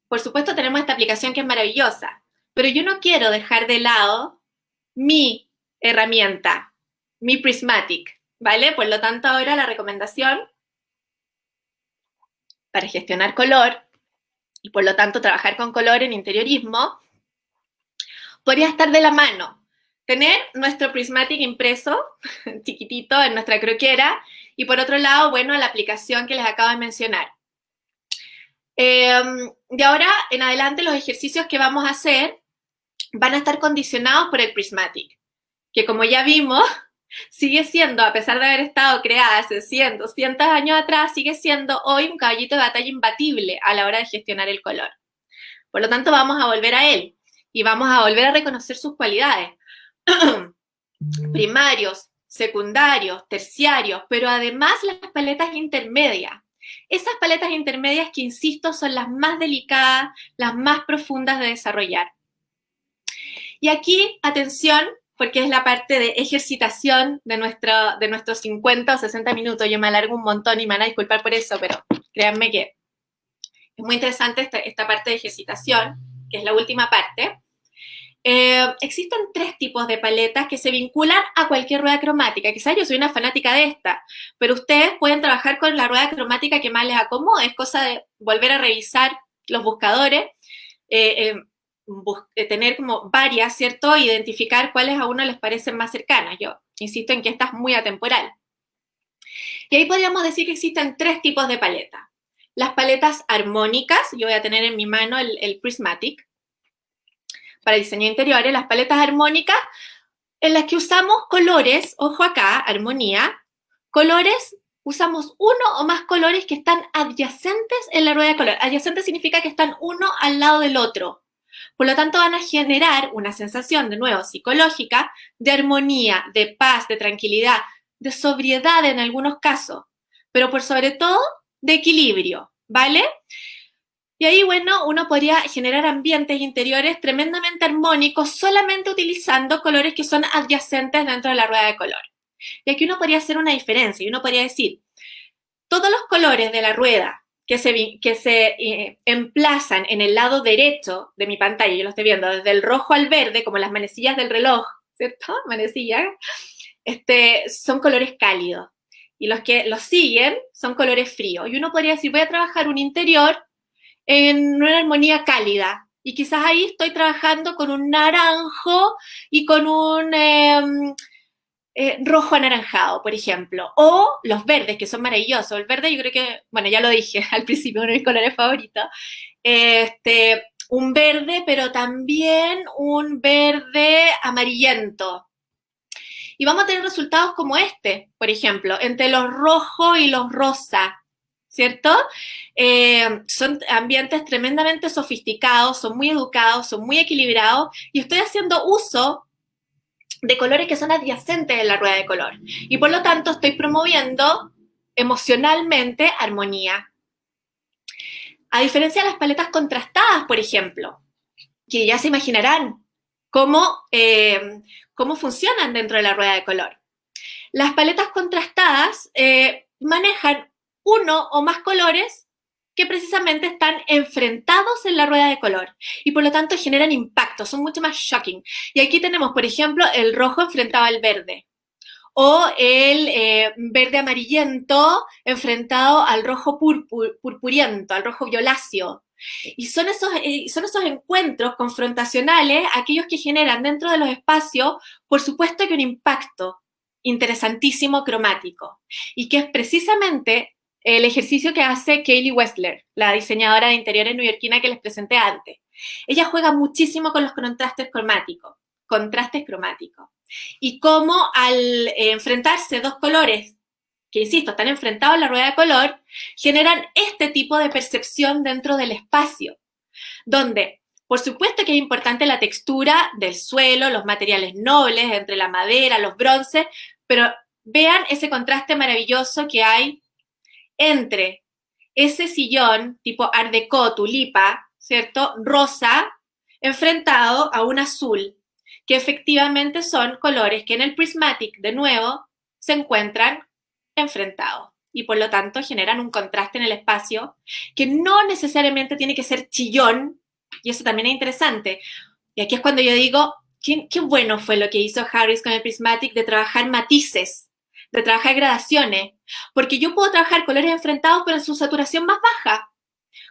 Speaker 2: por supuesto tenemos esta aplicación que es maravillosa, pero yo no quiero dejar de lado mi herramienta, mi Prismatic, ¿vale? Por lo tanto, ahora la recomendación para gestionar color y por lo tanto trabajar con color en interiorismo podría estar de la mano. Tener nuestro Prismatic impreso, chiquitito, en nuestra croquera, y por otro lado, bueno, la aplicación que les acabo de mencionar. De ahora en adelante, los ejercicios que vamos a hacer van a estar condicionados por el Prismatic, que como ya vimos, sigue siendo, a pesar de haber estado creada hace 100, 200 años atrás, sigue siendo hoy un caballito de batalla imbatible a la hora de gestionar el color. Por lo tanto, vamos a volver a él. y vamos a volver a reconocer sus cualidades. Primarios, secundarios, terciarios, pero además las paletas intermedias. Esas paletas intermedias que, insisto, son las más delicadas, las más profundas de desarrollar. Y aquí, atención, porque es la parte de ejercitación de nuestros 50 o 60 minutos. Yo me alargo un montón y me van a disculpar por eso, pero créanme que es muy interesante esta parte de ejercitación, que es la última parte. Existen 3 tipos de paletas que se vinculan a cualquier rueda cromática. Quizás yo soy una fanática de esta, pero ustedes pueden trabajar con la rueda cromática que más les acomode. Es cosa de volver a revisar los buscadores, tener como varias, ¿cierto? Identificar cuáles a uno les parecen más cercanas. Yo insisto en que esta es muy atemporal. Y ahí podríamos decir que existen 3 tipos de paletas. Las paletas armónicas, yo voy a tener en mi mano el Prismatic, para diseño de interiores, las paletas armónicas en las que usamos colores, ojo acá, armonía, colores, usamos uno o más colores que están adyacentes en la rueda de color. Adyacente significa que están uno al lado del otro. Por lo tanto, van a generar una sensación, de nuevo, psicológica, de armonía, de paz, de tranquilidad, de sobriedad en algunos casos, pero por sobre todo, de equilibrio, ¿vale? Y ahí, bueno, uno podría generar ambientes interiores tremendamente armónicos solamente utilizando colores que son adyacentes dentro de la rueda de color. Y aquí uno podría hacer una diferencia y uno podría decir, todos los colores de la rueda que se emplazan en el lado derecho de mi pantalla, yo lo estoy viendo desde el rojo al verde, como las manecillas del reloj, ¿cierto? Manecillas, son colores cálidos. Y los que los siguen son colores fríos. Y uno podría decir, voy a trabajar un interior en una armonía cálida. Y quizás ahí estoy trabajando con un naranjo y con un rojo anaranjado, por ejemplo. O los verdes, que son maravillosos. El verde yo creo que, bueno, ya lo dije al principio, uno de mis colores favoritos. Un verde, pero también un verde amarillento. Y vamos a tener resultados como este, por ejemplo, entre los rojos y los rosas, ¿cierto? Son ambientes tremendamente sofisticados, son muy educados, son muy equilibrados, y estoy haciendo uso de colores que son adyacentes en la rueda de color. Y por lo tanto estoy promoviendo emocionalmente armonía. A diferencia de las paletas contrastadas, por ejemplo, que ya se imaginarán cómo funcionan dentro de la rueda de color. Las paletas contrastadas manejan uno o más colores que precisamente están enfrentados en la rueda de color y por lo tanto generan impacto, son mucho más shocking. Y aquí tenemos, por ejemplo, el rojo enfrentado al verde o el verde amarillento enfrentado al rojo purpuriento, al rojo violáceo. Y son esos encuentros confrontacionales, aquellos que generan dentro de los espacios, por supuesto que un impacto interesantísimo cromático, y que es precisamente el ejercicio que hace Kaylee Wessler, la diseñadora de interiores neoyorquina que les presenté antes. Ella juega muchísimo con los contrastes cromáticos, y cómo al enfrentarse dos colores que, insisto, están enfrentados en la rueda de color, generan este tipo de percepción dentro del espacio, donde, por supuesto que es importante la textura del suelo, los materiales nobles, entre la madera, los bronces, pero vean ese contraste maravilloso que hay entre ese sillón tipo Art Deco, tulipa, ¿cierto? Rosa, enfrentado a un azul, que efectivamente son colores que en el Prismatic, de nuevo, se encuentran enfrentados y por lo tanto generan un contraste en el espacio que no necesariamente tiene que ser chillón, y eso también es interesante. Y aquí es cuando yo digo, qué bueno fue lo que hizo Harris con el Prismatic de trabajar matices, de trabajar gradaciones, porque yo puedo trabajar colores enfrentados pero en su saturación más baja.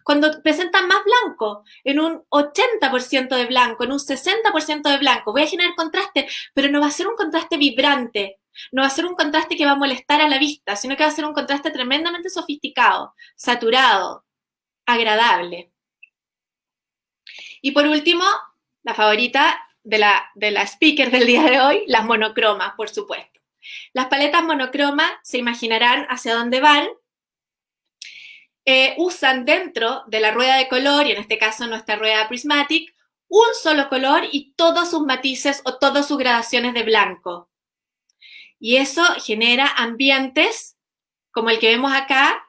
Speaker 2: Cuando presentan más blanco, en un 80% de blanco, en un 60% de blanco, voy a generar contraste, pero no va a ser un contraste vibrante, no va a ser un contraste que va a molestar a la vista, sino que va a ser un contraste tremendamente sofisticado, saturado, agradable. Y por último, la favorita de la speaker del día de hoy, las monocromas, por supuesto. Las paletas monocromas, se imaginarán hacia dónde van. Usan dentro de la rueda de color, y en este caso nuestra rueda Prismatic, un solo color y todos sus matices o todas sus gradaciones de blanco. Y eso genera ambientes, como el que vemos acá,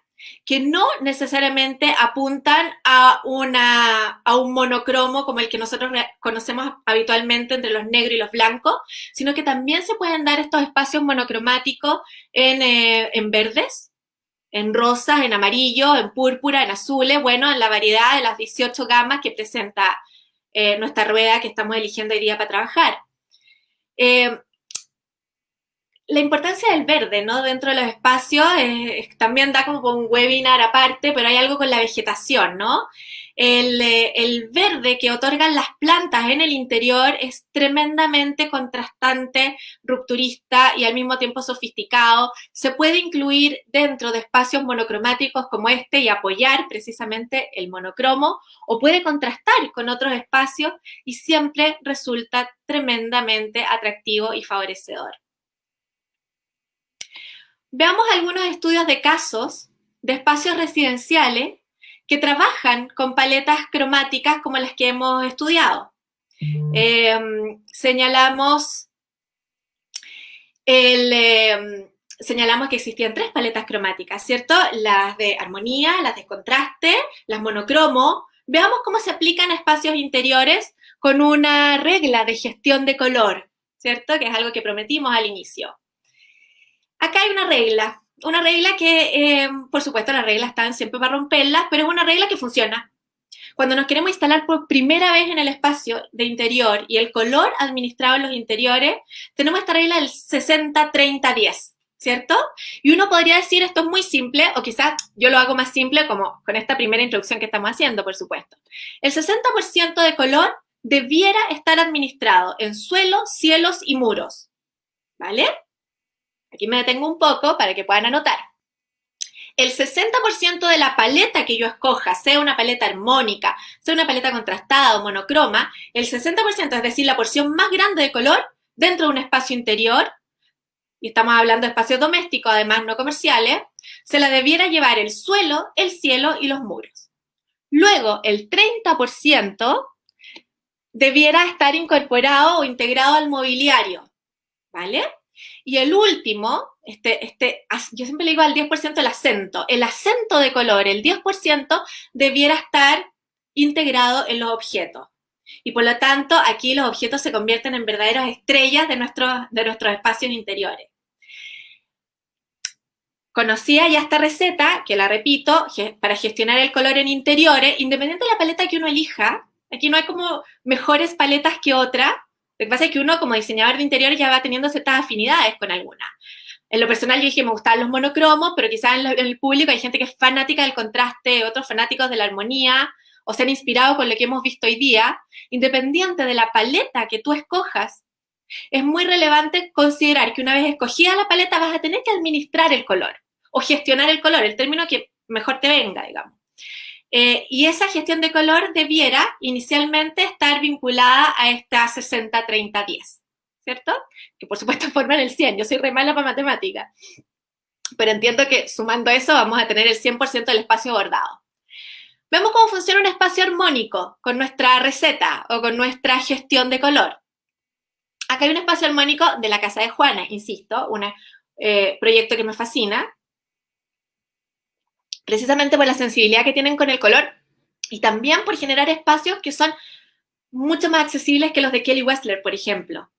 Speaker 2: que no necesariamente apuntan a un monocromo como el que nosotros conocemos habitualmente entre los negros y los blancos, sino que también se pueden dar estos espacios monocromáticos en verdes, en rosas, en amarillo, en púrpura, en azules, bueno, en la variedad de las 18 gamas que presenta nuestra rueda que estamos eligiendo hoy día para trabajar. La importancia del verde, ¿no? Dentro de los espacios también da como un webinar aparte, pero hay algo con la vegetación, ¿no? El verde que otorgan las plantas en el interior es tremendamente contrastante, rupturista y al mismo tiempo sofisticado. Se puede incluir dentro de espacios monocromáticos como este y apoyar precisamente el monocromo, o puede contrastar con otros espacios y siempre resulta tremendamente atractivo y favorecedor. Veamos algunos estudios de casos de espacios residenciales que trabajan con paletas cromáticas como las que hemos estudiado. Señalamos que existían 3 paletas cromáticas, ¿cierto? Las de armonía, las de contraste, las monocromo. Veamos cómo se aplican a espacios interiores con una regla de gestión de color, ¿cierto? Que es algo que prometimos al inicio. Acá hay una regla que, por supuesto, las reglas están siempre para romperlas, pero es una regla que funciona. Cuando nos queremos instalar por primera vez en el espacio de interior y el color administrado en los interiores, tenemos esta regla del 60-30-10, ¿cierto? Y uno podría decir esto es muy simple, o quizás yo lo hago más simple como con esta primera introducción que estamos haciendo, por supuesto. El 60% de color debiera estar administrado en suelo, cielos y muros, ¿vale? Aquí me detengo un poco para que puedan anotar. El 60% de la paleta que yo escoja, sea una paleta armónica, sea una paleta contrastada o monocroma, el 60%, es decir, la porción más grande de color dentro de un espacio interior, y estamos hablando de espacios domésticos, además no comerciales, se la debiera llevar el suelo, el cielo y los muros. Luego, el 30% debiera estar incorporado o integrado al mobiliario, ¿vale? Y el último, yo siempre le digo al 10% el acento de color, el 10% debiera estar integrado en los objetos. Y por lo tanto, aquí los objetos se convierten en verdaderas estrellas de nuestros espacios interiores. Conocía ya esta receta, que la repito, para gestionar el color en interiores, independiente de la paleta que uno elija, aquí no hay como mejores paletas que otras. Lo que pasa es que uno como diseñador de interiores ya va teniendo ciertas afinidades con algunas. En lo personal yo dije me gustaban los monocromos, pero quizás en el público hay gente que es fanática del contraste, otros fanáticos de la armonía, o se han inspirado con lo que hemos visto hoy día. Independiente de la paleta que tú escojas, es muy relevante considerar que una vez escogida la paleta vas a tener que administrar el color, o gestionar el color, el término que mejor te venga, digamos. Y esa gestión de color debiera inicialmente estar vinculada a esta 60-30-10, ¿cierto? Que por supuesto forman el 100, yo soy re mala para matemática, pero entiendo que sumando eso vamos a tener el 100% del espacio bordado. Vemos cómo funciona un espacio armónico con nuestra receta o con nuestra gestión de color. Acá hay un espacio armónico de la casa de Juana, insisto, un proyecto que me fascina, precisamente por la sensibilidad que tienen con el color y también por generar espacios que son mucho más accesibles que los de Kelly Wessler, por ejemplo,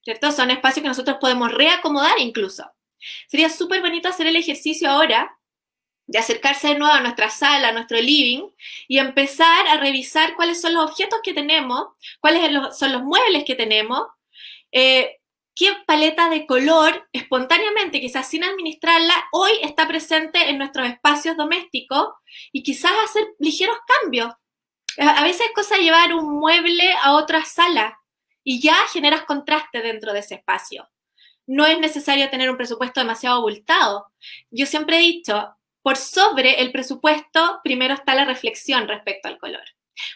Speaker 2: ¿cierto? Son espacios que nosotros podemos reacomodar incluso. Sería súper bonito hacer el ejercicio ahora de acercarse de nuevo a nuestra sala, a nuestro living, y empezar a revisar cuáles son los objetos que tenemos, cuáles son los muebles que tenemos, qué paleta de color espontáneamente, quizás sin administrarla, hoy está presente en nuestros espacios domésticos y quizás hacer ligeros cambios. A veces es cosa de llevar un mueble a otra sala y ya generas contraste dentro de ese espacio. No es necesario tener un presupuesto demasiado abultado. Yo siempre he dicho, por sobre el presupuesto, primero está la reflexión respecto al color.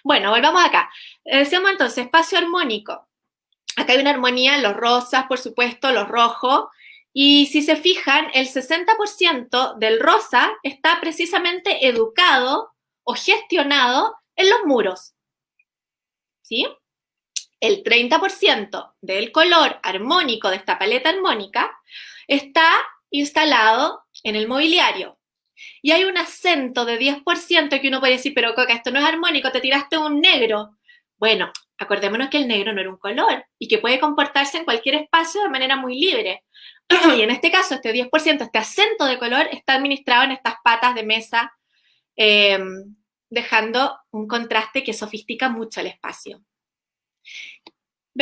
Speaker 2: Bueno, volvamos acá. Decíamos entonces, espacio armónico. Acá hay una armonía en los rosas, por supuesto, los rojos, y si se fijan, el 60% del rosa está precisamente educado o gestionado en los muros, ¿sí? el 30% del color armónico de esta paleta armónica está instalado en el mobiliario. Y hay un acento de 10% que uno puede decir, pero Coca, esto no es armónico, te tiraste un negro. Bueno, acordémonos que el negro no era un color y que puede comportarse en cualquier espacio de manera muy libre. Y en este caso, este 10%, este acento de color, está administrado en estas patas de mesa, dejando un contraste que sofistica mucho el espacio.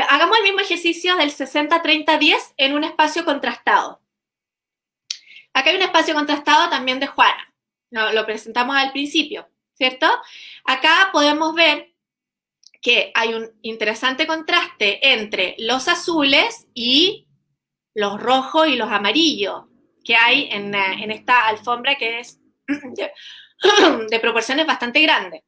Speaker 2: Hagamos el mismo ejercicio del 60-30-10 en un espacio contrastado. Acá hay un espacio contrastado también de Juana. Lo presentamos al principio, ¿cierto? Acá podemos ver que hay un interesante contraste entre los azules y los rojos y los amarillos que hay en esta alfombra que es de proporciones bastante grandes.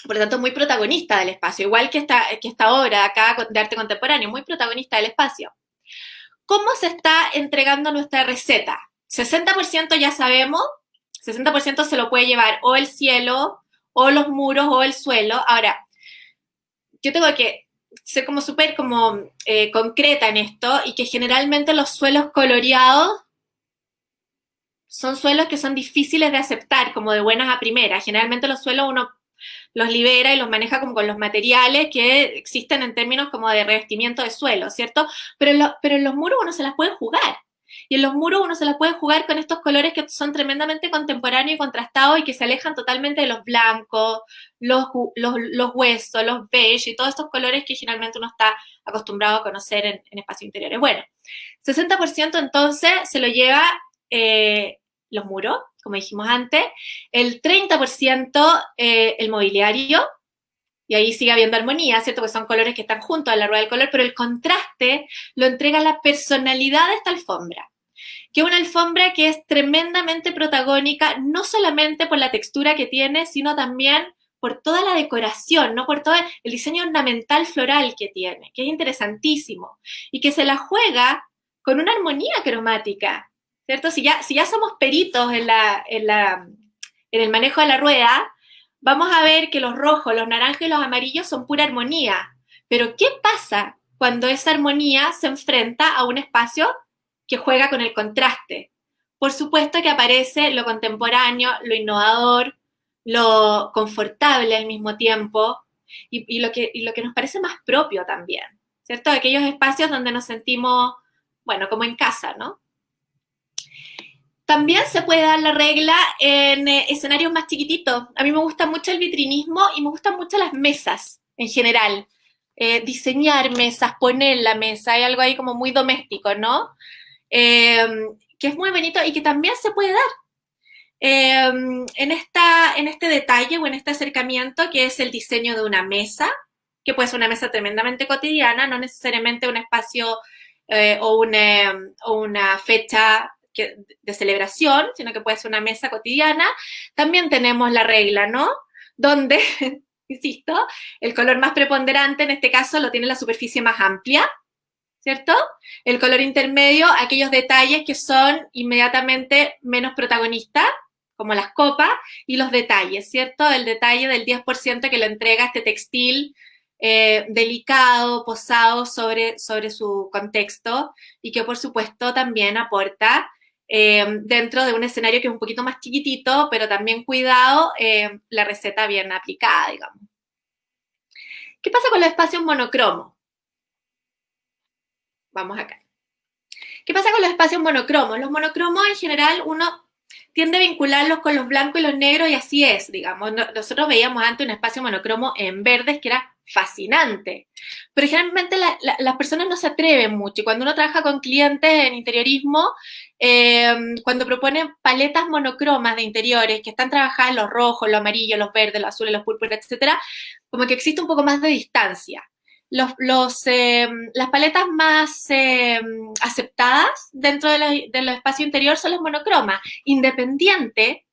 Speaker 2: Por lo tanto, muy protagonista del espacio, igual que esta obra acá de arte contemporáneo, muy protagonista del espacio. ¿Cómo se está entregando nuestra receta? 60% ya sabemos, 60% se lo puede llevar o el cielo, o los muros, o el suelo. Ahora, yo tengo que ser como súper concreta en esto, y que generalmente los suelos coloreados son suelos que son difíciles de aceptar como de buenas a primeras. Generalmente los suelos uno los libera y los maneja como con los materiales que existen en términos como de revestimiento de suelo, ¿cierto? Pero en los muros uno se las puede jugar. Y en los muros uno se las puede jugar con estos colores que son tremendamente contemporáneos y contrastados y que se alejan totalmente de los blancos, los huesos, los beige y todos estos colores que generalmente uno está acostumbrado a conocer en espacios interiores. Bueno, 60% entonces se lo lleva los muros, como dijimos antes, el 30% el mobiliario, y ahí sigue habiendo armonía, ¿cierto? Que son colores que están juntos a la rueda del color, pero el contraste lo entrega la personalidad de esta alfombra, que es una alfombra que es tremendamente protagónica, no solamente por la textura que tiene, sino también por toda la decoración, ¿no? Por todo el diseño ornamental floral que tiene, que es interesantísimo, y que se la juega con una armonía cromática, ¿cierto? Si ya somos peritos en el manejo de la rueda, vamos a ver que los rojos, los naranjas y los amarillos son pura armonía. Pero ¿qué pasa cuando esa armonía se enfrenta a un espacio que juega con el contraste? Por supuesto que aparece lo contemporáneo, lo innovador, lo confortable al mismo tiempo y lo que nos parece más propio también, ¿cierto? Aquellos espacios donde nos sentimos, bueno, como en casa, ¿no? También se puede dar la regla en escenarios más chiquititos. A mí me gusta mucho el vitrinismo y me gustan mucho las mesas en general. Diseñar mesas, poner la mesa, hay algo ahí como muy doméstico, ¿no? Que es muy bonito y que también se puede dar en este detalle o en este acercamiento que es el diseño de una mesa, que puede ser una mesa tremendamente cotidiana, no necesariamente un espacio o una fecha de celebración, sino que puede ser una mesa cotidiana. También tenemos la regla, ¿no? Donde, insisto, el color más preponderante en este caso lo tiene la superficie más amplia, ¿cierto? El color intermedio, aquellos detalles que son inmediatamente menos protagonistas, como las copas, y los detalles, ¿cierto? El detalle del 10% que le entrega este textil delicado, posado sobre su contexto, y que por supuesto también aporta dentro de un escenario que es un poquito más chiquitito, pero también cuidado, la receta bien aplicada, digamos. ¿Qué pasa con los espacios monocromos? Vamos acá. ¿Qué pasa con los espacios monocromos? Los monocromos en general uno tiende a vincularlos con los blancos y los negros y así es, digamos. Nosotros veíamos antes un espacio monocromo en verdes que era fascinante, pero generalmente las personas no se atreven mucho y cuando uno trabaja con clientes en interiorismo, cuando proponen paletas monocromas de interiores que están trabajadas en los rojos, los amarillos, los verdes, los azules, los púrpuras, etcétera, como que existe un poco más de distancia. Las paletas más aceptadas dentro de los espacios interiores son las monocromas, independiente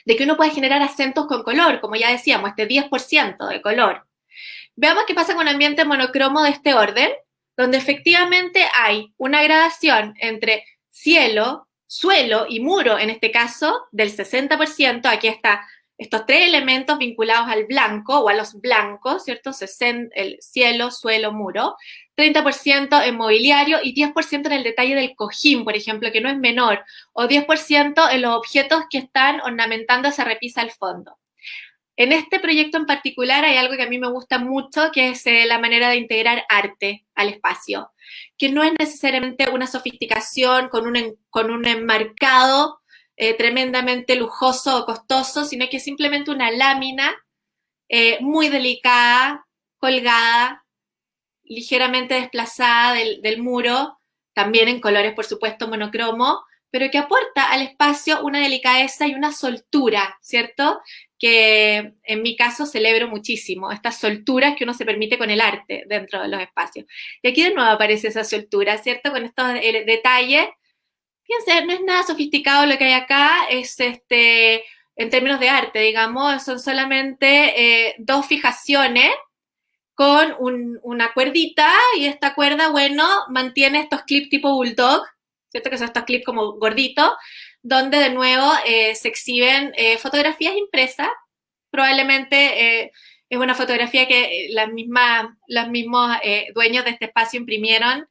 Speaker 2: de que uno pueda generar acentos con color, como ya decíamos, este 10% de color. Veamos qué pasa con ambientes monocromo de este orden, donde efectivamente hay una gradación entre cielo, suelo y muro, en este caso, del 60%, aquí está estos tres elementos vinculados al blanco o a los blancos, ¿cierto? El cielo, suelo, muro, 30% en mobiliario y 10% en el detalle del cojín, por ejemplo, que no es menor, o 10% en los objetos que están ornamentando esa repisa al fondo. En este proyecto en particular hay algo que a mí me gusta mucho, que es la manera de integrar arte al espacio, que no es necesariamente una sofisticación con un enmarcado tremendamente lujoso o costoso, sino que es simplemente una lámina muy delicada, colgada, ligeramente desplazada del muro, también en colores, por supuesto, monocromo, pero que aporta al espacio una delicadeza y una soltura, ¿cierto? Que en mi caso celebro muchísimo, estas solturas que uno se permite con el arte dentro de los espacios. Y aquí de nuevo aparece esa soltura, ¿cierto? Con estos detalles. Fíjense, no es nada sofisticado lo que hay acá, es en términos de arte, digamos, son solamente dos fijaciones con una cuerdita y esta cuerda, bueno, mantiene estos clips tipo bulldog, ¿cierto? Que son estos clips como gorditos, donde de nuevo se exhiben fotografías impresas, probablemente es una fotografía que los mismos dueños de este espacio imprimieron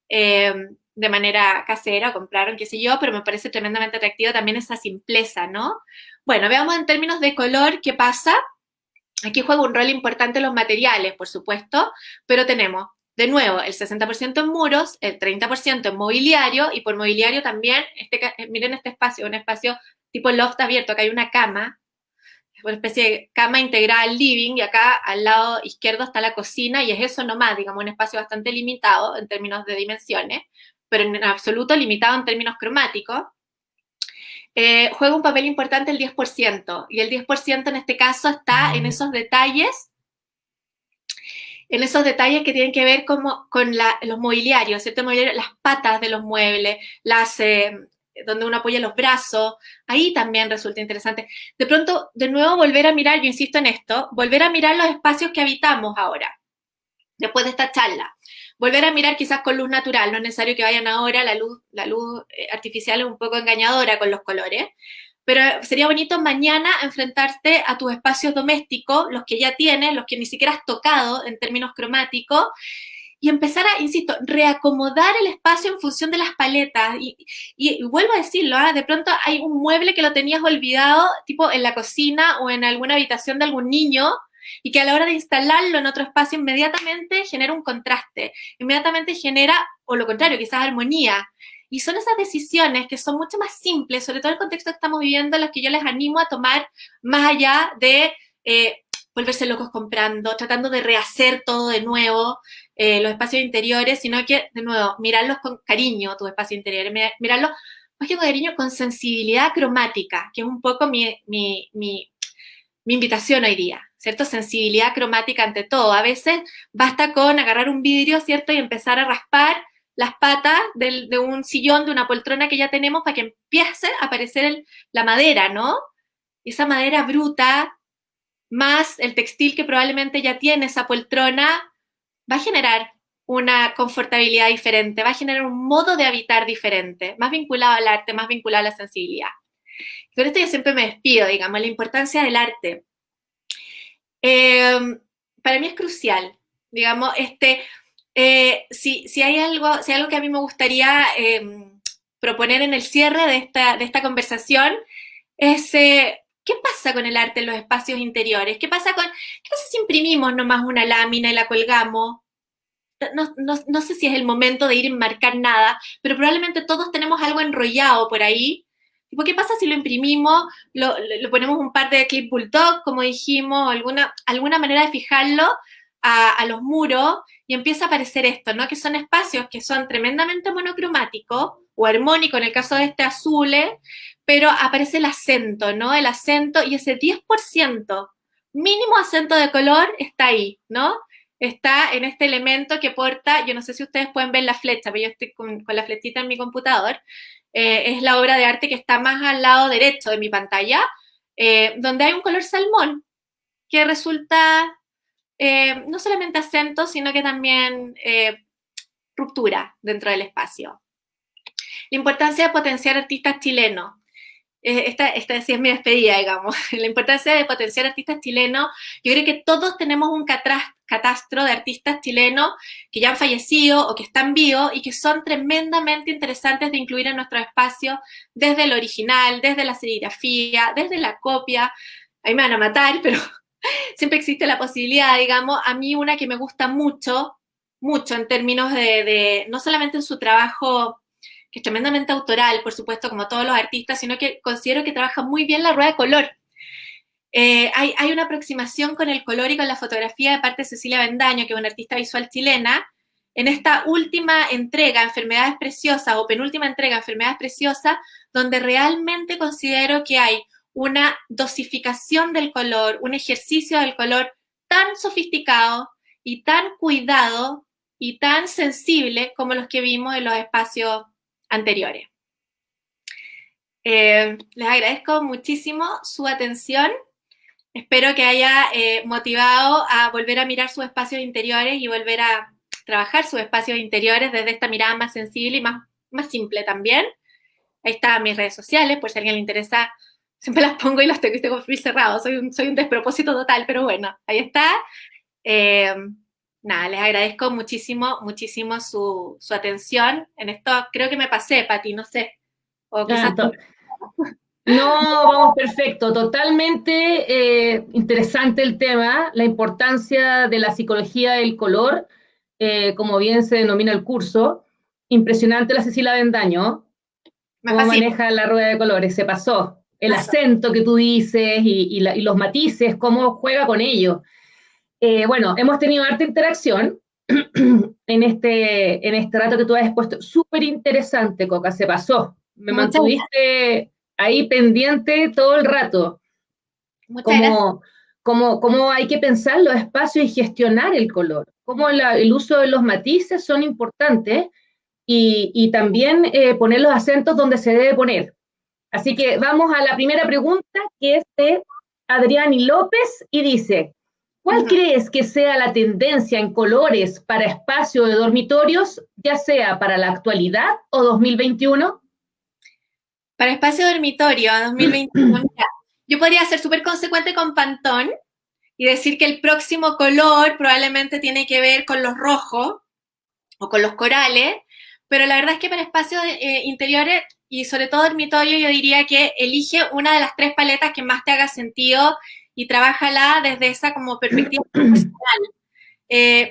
Speaker 2: de manera casera, compraron, qué sé yo, pero me parece tremendamente atractiva también esa simpleza, ¿no? Bueno, veamos en términos de color qué pasa. Aquí juega un rol importante los materiales, por supuesto, pero tenemos, de nuevo, el 60% en muros, el 30% en mobiliario, y por mobiliario también, miren este espacio, un espacio tipo loft abierto, acá hay una cama, una especie de cama integrada al living, y acá al lado izquierdo está la cocina, y es eso nomás, digamos, un espacio bastante limitado en términos de dimensiones, pero en absoluto limitado en términos cromáticos. Juega un papel importante el 10%, y el 10% en este caso está en esos detalles que tienen que ver con los mobiliarios, ¿cierto? Las patas de los muebles, donde uno apoya los brazos, ahí también resulta interesante. De pronto, de nuevo, volver a mirar, yo insisto en esto, volver a mirar los espacios que habitamos ahora, después de esta charla. Volver a mirar quizás con luz natural, no es necesario que vayan ahora, la luz artificial es un poco engañadora con los colores, pero sería bonito mañana enfrentarte a tus espacios domésticos, los que ya tienes, los que ni siquiera has tocado en términos cromáticos, y empezar a, insisto, reacomodar el espacio en función de las paletas. Y vuelvo a decirlo, de pronto hay un mueble que lo tenías olvidado, tipo en la cocina o en alguna habitación de algún niño, y que a la hora de instalarlo en otro espacio inmediatamente genera un contraste, inmediatamente genera, o lo contrario, quizás armonía. Y son esas decisiones que son mucho más simples, sobre todo en el contexto que estamos viviendo, las que yo les animo a tomar más allá de volverse locos comprando, tratando de rehacer todo de nuevo, los espacios interiores, sino que, de nuevo, mirarlos con cariño, tus espacios interiores, mirarlos más que con cariño, con sensibilidad cromática, que es un poco mi invitación hoy día, ¿cierto? Sensibilidad cromática ante todo. A veces basta con agarrar un vidrio, ¿cierto? Y empezar a raspar las patas de un sillón, de una poltrona que ya tenemos para que empiece a aparecer la madera, ¿no? Esa madera bruta, más el textil que probablemente ya tiene esa poltrona, va a generar una confortabilidad diferente, va a generar un modo de habitar diferente, más vinculado al arte, más vinculado a la sensibilidad. Con esto yo siempre me despido, digamos, la importancia del arte. Para mí es crucial, digamos, si hay algo que a mí me gustaría proponer en el cierre de esta conversación, es ¿qué pasa con el arte en los espacios interiores? ¿Qué pasa si imprimimos nomás una lámina y la colgamos? No sé si es el momento de ir a enmarcar nada, pero probablemente todos tenemos algo enrollado por ahí. Tipo, ¿qué pasa si lo imprimimos, lo ponemos un par de clip bulldog, como dijimos, alguna manera de fijarlo a los muros y empieza a aparecer esto, ¿no? Que son espacios que son tremendamente monocromáticos o armónicos en el caso de este azul, pero aparece el acento, ¿no? El acento y ese 10% mínimo acento de color está ahí, ¿no? Está en este elemento que porta, yo no sé si ustedes pueden ver la flecha, pero yo estoy con la flechita en mi computador, es la obra de arte que está más al lado derecho de mi pantalla, donde hay un color salmón que resulta no solamente acento, sino que también ruptura dentro del espacio. La importancia de potenciar artistas chilenos. esta sí es mi despedida, digamos, la importancia de potenciar artistas chilenos. Yo creo que todos tenemos un catastro de artistas chilenos que ya han fallecido o que están vivos y que son tremendamente interesantes de incluir en nuestro espacio, desde el original, desde la serigrafía, desde la copia. Ahí me van a matar, pero siempre existe la posibilidad, digamos. A mí una que me gusta mucho, mucho en términos no solamente en su trabajo, que es tremendamente autoral, por supuesto, como todos los artistas, sino que considero que trabaja muy bien la rueda de color. Hay una aproximación con el color y con la fotografía de parte de Cecilia Bendaño, que es una artista visual chilena, en esta última entrega, Enfermedades Preciosas, o penúltima entrega, Enfermedades Preciosas, donde realmente considero que hay una dosificación del color, un ejercicio del color tan sofisticado y tan cuidado y tan sensible como los que vimos en los espacios anteriores. Les agradezco muchísimo su atención. Espero que haya motivado a volver a mirar sus espacios interiores y volver a trabajar sus espacios interiores desde esta mirada más sensible y más simple también. Ahí están mis redes sociales, por si a alguien le interesa, siempre las pongo y las tengo con perfil cerrado. Soy un despropósito total, pero bueno, ahí está. Nada, les agradezco muchísimo, muchísimo su atención. En esto creo que me pasé, Pati, no sé. O quizás...
Speaker 1: No, vamos, perfecto. Totalmente interesante el tema, la importancia de la psicología del color, como bien se denomina el curso. Impresionante la Cecilia Bendaño, cómo maneja la rueda de colores, se pasó. El acento que tú dices y los matices, cómo juega con ellos. Bueno, hemos tenido harta interacción en este rato que tú has expuesto. Súper interesante, Coca, se pasó. Me mantuviste ahí pendiente todo el rato. Cómo hay que pensar los espacios y gestionar el color. Cómo el uso de los matices son importantes y también poner los acentos donde se debe poner. Así que vamos a la primera pregunta, que es de Adriani López, y dice: ¿cuál crees que sea la tendencia en colores para espacio de dormitorios, ya sea para la actualidad o 2021?
Speaker 2: Para espacio de dormitorio 2021, mira, yo podría ser súper consecuente con Pantone y decir que el próximo color probablemente tiene que ver con los rojos o con los corales, pero la verdad es que para espacios interiores y sobre todo dormitorio yo diría que elige una de las tres paletas que más te haga sentido y trabájala desde esa como perspectiva profesional.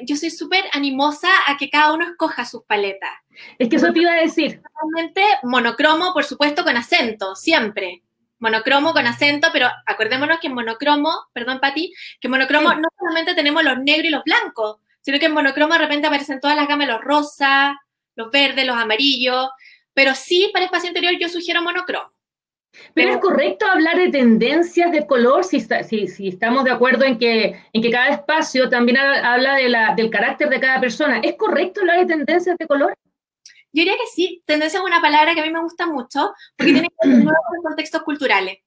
Speaker 2: Yo soy súper animosa a que cada uno escoja sus paletas.
Speaker 1: Es que eso te iba a decir.
Speaker 2: Realmente monocromo, por supuesto, con acento, siempre. Monocromo con acento, pero acordémonos que en monocromo, perdón, Pati, que en monocromo no solamente tenemos los negros y los blancos, sino que en monocromo de repente aparecen todas las gamas, los rosas, los verdes, los amarillos, pero sí para espacio interior yo sugiero monocromo.
Speaker 1: Pero es correcto hablar de tendencias de color si estamos de acuerdo en que cada espacio también habla del carácter de cada persona. ¿Es correcto hablar de tendencias de color?
Speaker 2: Yo diría que sí. Tendencia es una palabra que a mí me gusta mucho porque tiene que ver con contextos culturales.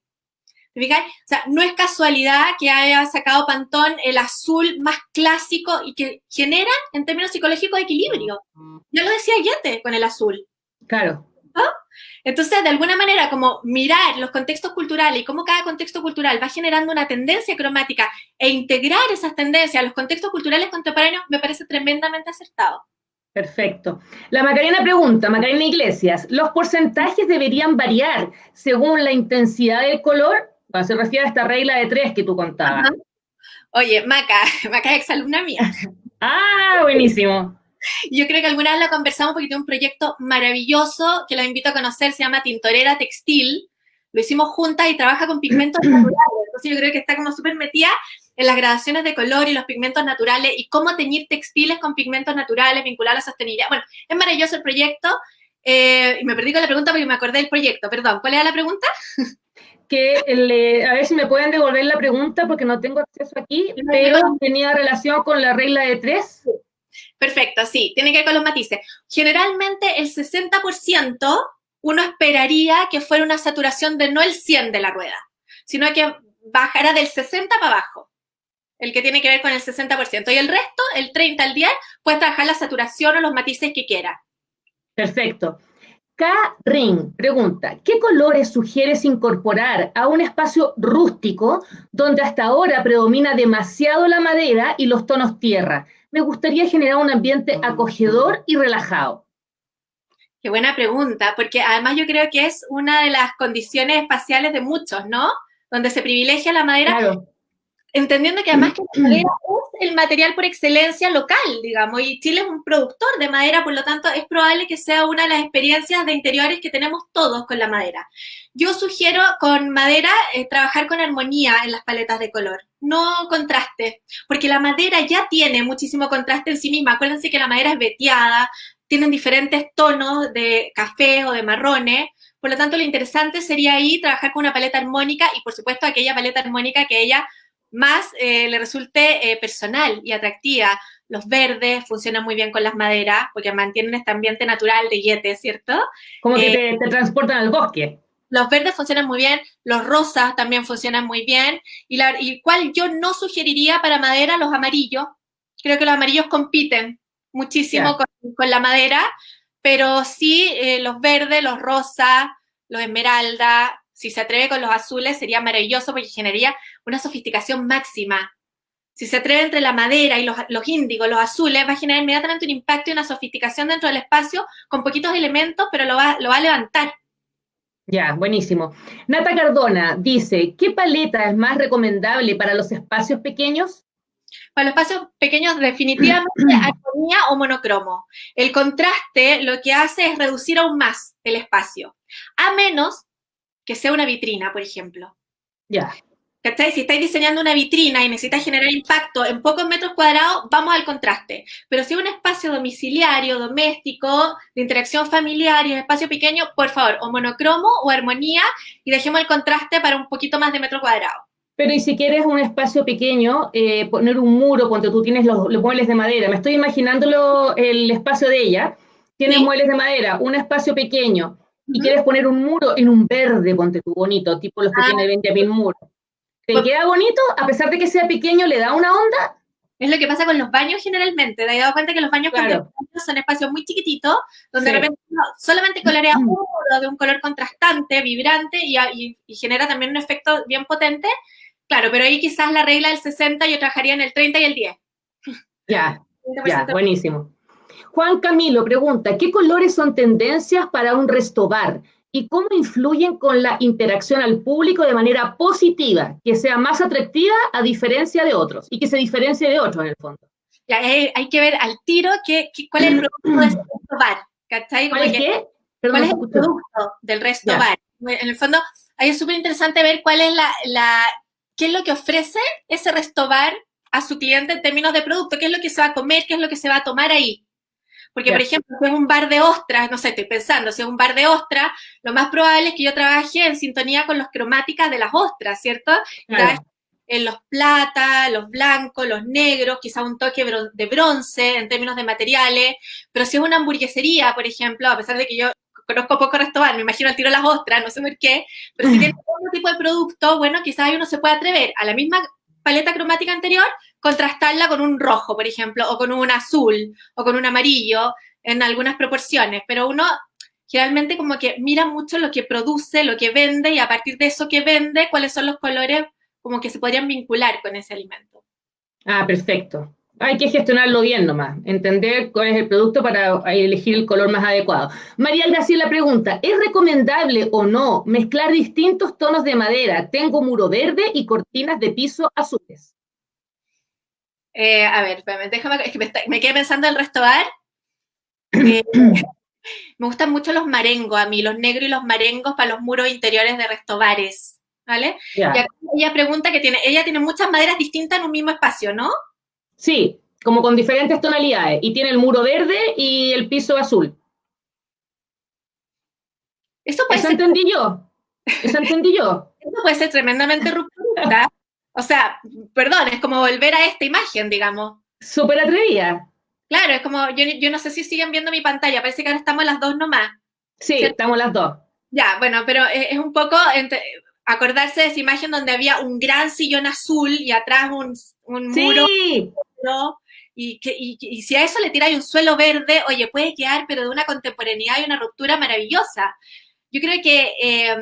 Speaker 2: ¿Te fijas? O sea, no es casualidad que haya sacado Pantone el azul más clásico y que genera, en términos psicológicos, equilibrio. Ya lo decía Goethe con el azul.
Speaker 1: Claro.
Speaker 2: ¿No? Entonces, de alguna manera, como mirar los contextos culturales y cómo cada contexto cultural va generando una tendencia cromática e integrar esas tendencias a los contextos culturales contemporáneos me parece tremendamente acertado.
Speaker 1: Perfecto. La Macarena pregunta, Macarena Iglesias, ¿los porcentajes deberían variar según la intensidad del color? Cuando se refiere a esta regla de 3 que tú contabas.
Speaker 2: Oye, Maca es exalumna mía.
Speaker 1: Buenísimo.
Speaker 2: Yo creo que alguna vez lo conversamos porque tiene un proyecto maravilloso que los invito a conocer, se llama Tintorera Textil. Lo hicimos juntas y trabaja con pigmentos naturales. Entonces yo creo que está como súper metida en las gradaciones de color y los pigmentos naturales y cómo teñir textiles con pigmentos naturales vinculados a la sostenibilidad. Bueno, es maravilloso el proyecto. Y me perdí con la pregunta porque me acordé del proyecto. Perdón, ¿cuál era la pregunta?
Speaker 1: A ver si me pueden devolver la pregunta porque no tengo acceso aquí, pero tenía relación con la regla de 3.
Speaker 2: Perfecto, sí, tiene que ver con los matices. Generalmente el 60% uno esperaría que fuera una saturación de no el 100 de la rueda, sino que bajara del 60 para abajo, el que tiene que ver con el 60%. Y el resto, el 30 al 10, puedes trabajar la saturación o los matices que quiera.
Speaker 1: Perfecto. Ring pregunta, ¿qué colores sugieres incorporar a un espacio rústico donde hasta ahora predomina demasiado la madera y los tonos tierra? Me gustaría generar un ambiente acogedor y relajado.
Speaker 2: Qué buena pregunta, porque además yo creo que es una de las condiciones espaciales de muchos, ¿no? Donde se privilegia la madera,
Speaker 1: Claro.
Speaker 2: entendiendo que además que la madera es el material por excelencia local, digamos, y Chile es un productor de madera, por lo tanto es probable que sea una de las experiencias de interiores que tenemos todos con la madera. Yo sugiero con madera trabajar con armonía en las paletas de color, no contraste, porque la madera ya tiene muchísimo contraste en sí misma. Acuérdense que la madera es veteada, tienen diferentes tonos de café o de marrones, por lo tanto lo interesante sería ahí trabajar con una paleta armónica y por supuesto aquella paleta armónica que ella más le resulte personal y atractiva. Los verdes funcionan muy bien con las maderas porque mantienen este ambiente natural de Yete, ¿cierto?
Speaker 1: Como que te transportan al bosque.
Speaker 2: Los verdes funcionan muy bien, los rosas también funcionan muy bien, y cual yo no sugeriría para madera, los amarillos. Creo que los amarillos compiten muchísimo con la madera, pero sí los verdes, los rosas, los esmeralda, si se atreve con los azules sería maravilloso porque generaría una sofisticación máxima. Si se atreve entre la madera y los índigos, los azules, va a generar inmediatamente un impacto y una sofisticación dentro del espacio con poquitos elementos, pero lo va a levantar.
Speaker 1: Ya, buenísimo. Nata Cardona dice, ¿qué paleta es más recomendable para los espacios pequeños?
Speaker 2: Para los espacios pequeños, definitivamente armonía o monocromo. El contraste lo que hace es reducir aún más el espacio, a menos que sea una vitrina, por ejemplo.
Speaker 1: Ya.
Speaker 2: ¿Cachai? Si estáis diseñando una vitrina y necesitas generar impacto en pocos metros cuadrados, vamos al contraste. Pero si es un espacio domiciliario, doméstico, de interacción familiar y un espacio pequeño, por favor, o monocromo o armonía y dejemos el contraste para un poquito más de metro cuadrado.
Speaker 1: Pero y si quieres un espacio pequeño, poner un muro, cuando tú tienes los muebles de madera, me estoy imaginándolo el espacio de ella, tienes
Speaker 2: ¿Sí?
Speaker 1: muebles de madera, un espacio pequeño, y
Speaker 2: Uh-huh.
Speaker 1: quieres poner un muro en un verde, ponte tú, bonito, tipo los que tiene Benjamin Moore. ¿Te queda bonito? A pesar de que sea pequeño, ¿le da una onda?
Speaker 2: Es lo que pasa con los baños generalmente. ¿Te has dado cuenta que los baños contemporáneos son espacios muy chiquititos, donde de repente solamente colorea un muro de un color contrastante, vibrante, y genera también un efecto bien potente? Claro, pero ahí quizás la regla del 60 yo trabajaría en el 30 y el 10.
Speaker 1: Ya, buenísimo. Juan Camilo pregunta, ¿qué colores son tendencias para un restobar? ¿Y cómo influyen con la interacción al público de manera positiva, que sea más atractiva a diferencia de otros y que se diferencie de otros en el fondo?
Speaker 2: Ya, hay que ver al tiro cuál es el producto de ese restobar, ¿cachai?
Speaker 1: ¿Cuál es qué?
Speaker 2: ¿Cuál es el producto del restobar? En el fondo, ahí es súper interesante ver cuál es qué es lo que ofrece ese restobar a su cliente en términos de producto, qué es lo que se va a comer, qué es lo que se va a tomar ahí. Porque, por ejemplo, si es un bar de ostras, no sé, estoy pensando, si es un bar de ostras, lo más probable es que yo trabaje en sintonía con las cromáticas de las ostras, ¿cierto?
Speaker 1: Claro.
Speaker 2: En los plata, los blancos, los negros, quizá un toque de bronce en términos de materiales, pero si es una hamburguesería, por ejemplo, a pesar de que yo conozco poco restaurante, me imagino el tiro las ostras, no sé por qué, pero si tiene otro tipo de producto, bueno, quizás ahí uno se puede atrever a la misma paleta cromática anterior, contrastarla con un rojo, por ejemplo, o con un azul, o con un amarillo, en algunas proporciones, pero uno generalmente como que mira mucho lo que produce, lo que vende, y a partir de eso que vende, cuáles son los colores como que se podrían vincular con ese alimento.
Speaker 1: Ah, perfecto. Hay que gestionarlo bien nomás, entender cuál es el producto para elegir el color más adecuado. María Graciela pregunta, ¿es recomendable o no mezclar distintos tonos de madera? Tengo muro verde y cortinas de piso azules.
Speaker 2: A ver, déjame, es que me quedé pensando en el restobar. Me gustan mucho los marengos a mí, los negros y los marengos para los muros interiores de restobares, ¿vale?
Speaker 1: Yeah.
Speaker 2: Y acá ella pregunta que ella tiene muchas maderas distintas en un mismo espacio, ¿no?
Speaker 1: Sí, como con diferentes tonalidades, y tiene el muro verde y el piso azul.
Speaker 2: Eso puede ser...
Speaker 1: entendí yo. Eso entendí yo.
Speaker 2: Eso puede ser tremendamente rupturista. O sea, perdón, es como volver a esta imagen, digamos.
Speaker 1: Súper atrevida.
Speaker 2: Claro, es como, yo no sé si siguen viendo mi pantalla, parece que ahora estamos las dos nomás.
Speaker 1: Sí, ¿cierto? Estamos las dos.
Speaker 2: Ya, bueno, pero es un poco acordarse de esa imagen donde había un gran sillón azul y atrás un muro,
Speaker 1: sí,
Speaker 2: ¿no? y si a eso le tiráis un suelo verde, oye, puede quedar, pero de una contemporaneidad y una ruptura maravillosa. Yo creo que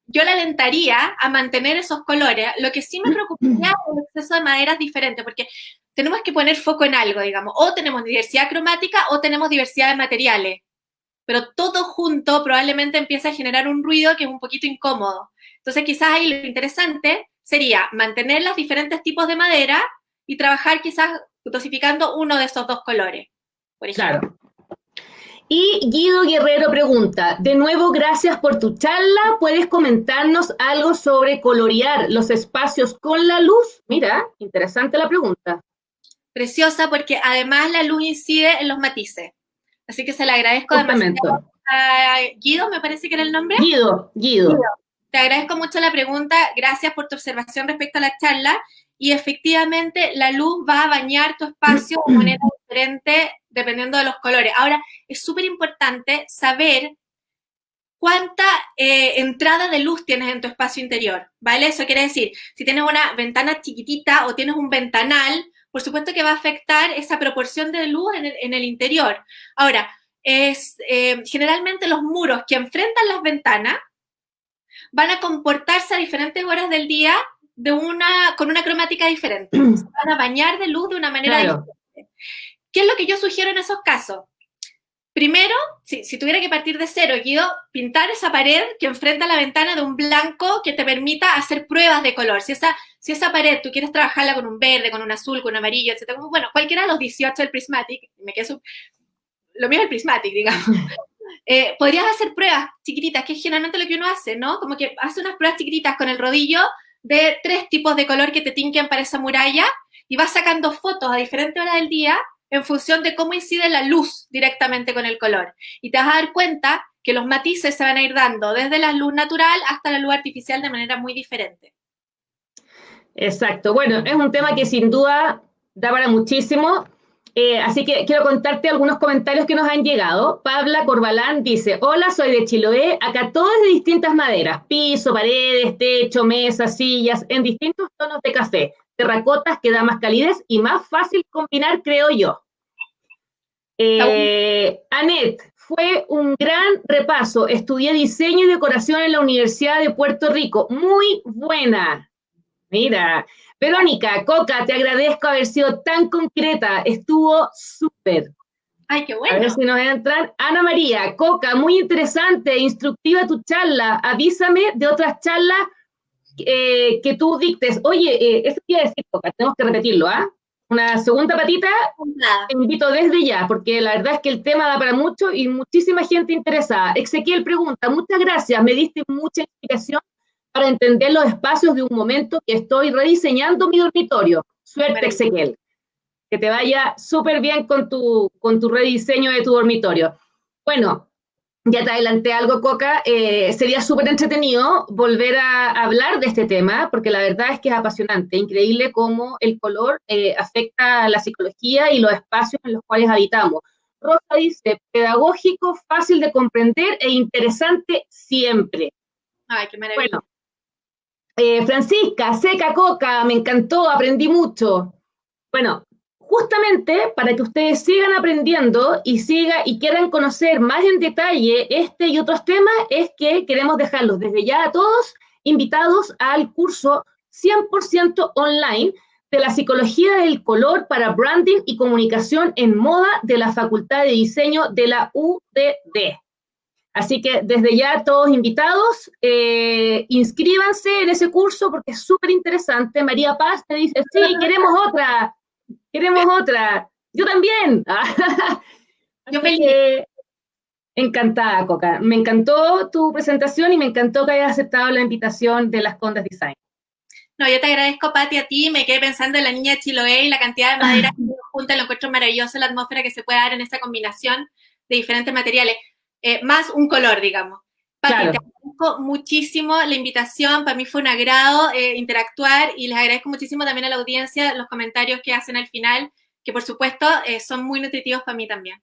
Speaker 2: yo la alentaría a mantener esos colores. Lo que sí me preocuparía es el exceso de maderas diferentes, porque tenemos que poner foco en algo, digamos. O tenemos diversidad cromática o tenemos diversidad de materiales. Pero todo junto probablemente empieza a generar un ruido que es un poquito incómodo. Entonces, quizás ahí lo interesante sería mantener los diferentes tipos de madera y trabajar quizás dosificando uno de esos dos colores, por ejemplo.
Speaker 1: Claro. Y Guido Guerrero pregunta, de nuevo, gracias por tu charla. ¿Puedes comentarnos algo sobre colorear los espacios con la luz? Mira, interesante la pregunta.
Speaker 2: Preciosa, porque además la luz incide en los matices. Así que se le agradezco demasiado a Guido, me parece que era el nombre.
Speaker 1: Guido.
Speaker 2: Te agradezco mucho la pregunta, gracias por tu observación respecto a la charla. Y efectivamente la luz va a bañar tu espacio de manera diferente dependiendo de los colores. Ahora, es súper importante saber cuánta entrada de luz tienes en tu espacio interior, ¿vale? Eso quiere decir, si tienes una ventana chiquitita o tienes un ventanal, por supuesto que va a afectar esa proporción de luz en el interior. Ahora, generalmente los muros que enfrentan las ventanas van a comportarse a diferentes horas del día con una cromática diferente. Se van a bañar de luz de una manera diferente. ¿Qué es lo que yo sugiero en esos casos? Primero, si tuviera que partir de cero, Guido, pintar esa pared que enfrenta la ventana de un blanco que te permita hacer pruebas de color. Si esa pared tú quieres trabajarla con un verde, con un azul, con un amarillo, etc. Bueno, cualquiera de los 18 del Prismatic, lo mío es el Prismatic, digamos. Podrías hacer pruebas chiquititas, que es generalmente lo que uno hace, ¿no? Como que hace unas pruebas chiquititas con el rodillo de 3 tipos de color que te tinquen para esa muralla y vas sacando fotos a diferentes horas del día en función de cómo incide la luz directamente con el color. Y te vas a dar cuenta que los matices se van a ir dando desde la luz natural hasta la luz artificial de manera muy diferente.
Speaker 1: Exacto. Bueno, es un tema que sin duda da para muchísimo. Así que quiero contarte algunos comentarios que nos han llegado. Pabla Corbalán dice, hola, soy de Chiloé, acá todo es de distintas maderas, piso, paredes, techo, mesas, sillas, en distintos tonos de café, terracotas que da más calidez y más fácil combinar, creo yo. Anet, fue un gran repaso, estudié diseño y decoración en la Universidad de Puerto Rico, muy buena. Mira, Verónica, Coca, te agradezco haber sido tan concreta, estuvo súper.
Speaker 2: Ay, qué bueno.
Speaker 1: A ver si nos entran. Ana María, Coca, muy interesante, instructiva tu charla, avísame de otras charlas que tú dictes. Oye, eso quiere decir, Coca, tenemos que repetirlo, ¿ah? Una segunda patita, te invito desde ya, porque la verdad es que el tema da para mucho y muchísima gente interesada. Ezequiel pregunta, muchas gracias, me diste mucha inspiración para entender los espacios de un momento que estoy rediseñando mi dormitorio. Suerte, Ezequiel. Que te vaya súper bien con tu rediseño de tu dormitorio. Bueno, ya te adelanté algo, Coca. Sería súper entretenido volver a hablar de este tema, porque la verdad es que es apasionante, increíble cómo el color afecta a la psicología y los espacios en los cuales habitamos. Rosa dice, pedagógico, fácil de comprender e interesante siempre.
Speaker 2: Ay, qué maravilla.
Speaker 1: Bueno, Francisca, seca Coca, me encantó, aprendí mucho. Bueno, justamente para que ustedes sigan aprendiendo y quieran conocer más en detalle este y otros temas, es que queremos dejarlos desde ya a todos invitados al curso 100% online de la psicología del color para branding y comunicación en moda de la Facultad de Diseño de la UDD. Así que desde ya todos invitados, inscríbanse en ese curso porque es súper interesante. María Paz te dice, sí, queremos otra. Yo también. Yo feliz. Encantada, Coca. Me encantó tu presentación y me encantó que hayas aceptado la invitación de Las Condes Design.
Speaker 2: No, yo te agradezco, Pati, a ti. Me quedé pensando en la niña de Chiloé y la cantidad de madera que junta. Lo encuentro maravilloso, la atmósfera que se puede dar en esa combinación de diferentes materiales. Más un color, digamos. Pati, claro. Te agradezco muchísimo la invitación, para mí fue un agrado interactuar y les agradezco muchísimo también a la audiencia los comentarios que hacen al final, que por supuesto son muy nutritivos para mí también.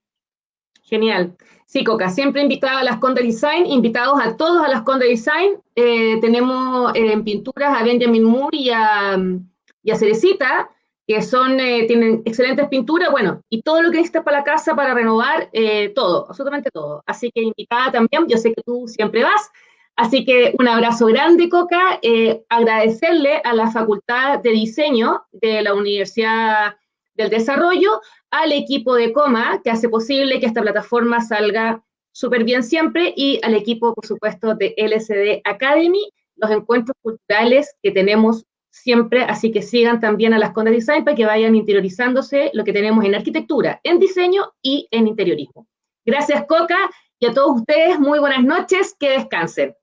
Speaker 1: Genial. Sí, Coca, siempre invitada a Las Condes Design, invitados a todos a Las Condes Design. Tenemos en pinturas a Benjamin Moore y a Cerecita, que tienen excelentes pinturas, bueno, y todo lo que necesitas para la casa, para renovar, todo, absolutamente todo. Así que invitada también, yo sé que tú siempre vas, así que un abrazo grande, Coca, agradecerle a la Facultad de Diseño de la Universidad del Desarrollo, al equipo de Coma, que hace posible que esta plataforma salga súper bien siempre, y al equipo, por supuesto, de LCD Academy, los encuentros culturales que tenemos siempre, así que sigan también a Las Condes Design para que vayan interiorizándose lo que tenemos en arquitectura, en diseño y en interiorismo. Gracias, Coca, y a todos ustedes, muy buenas noches, que descansen.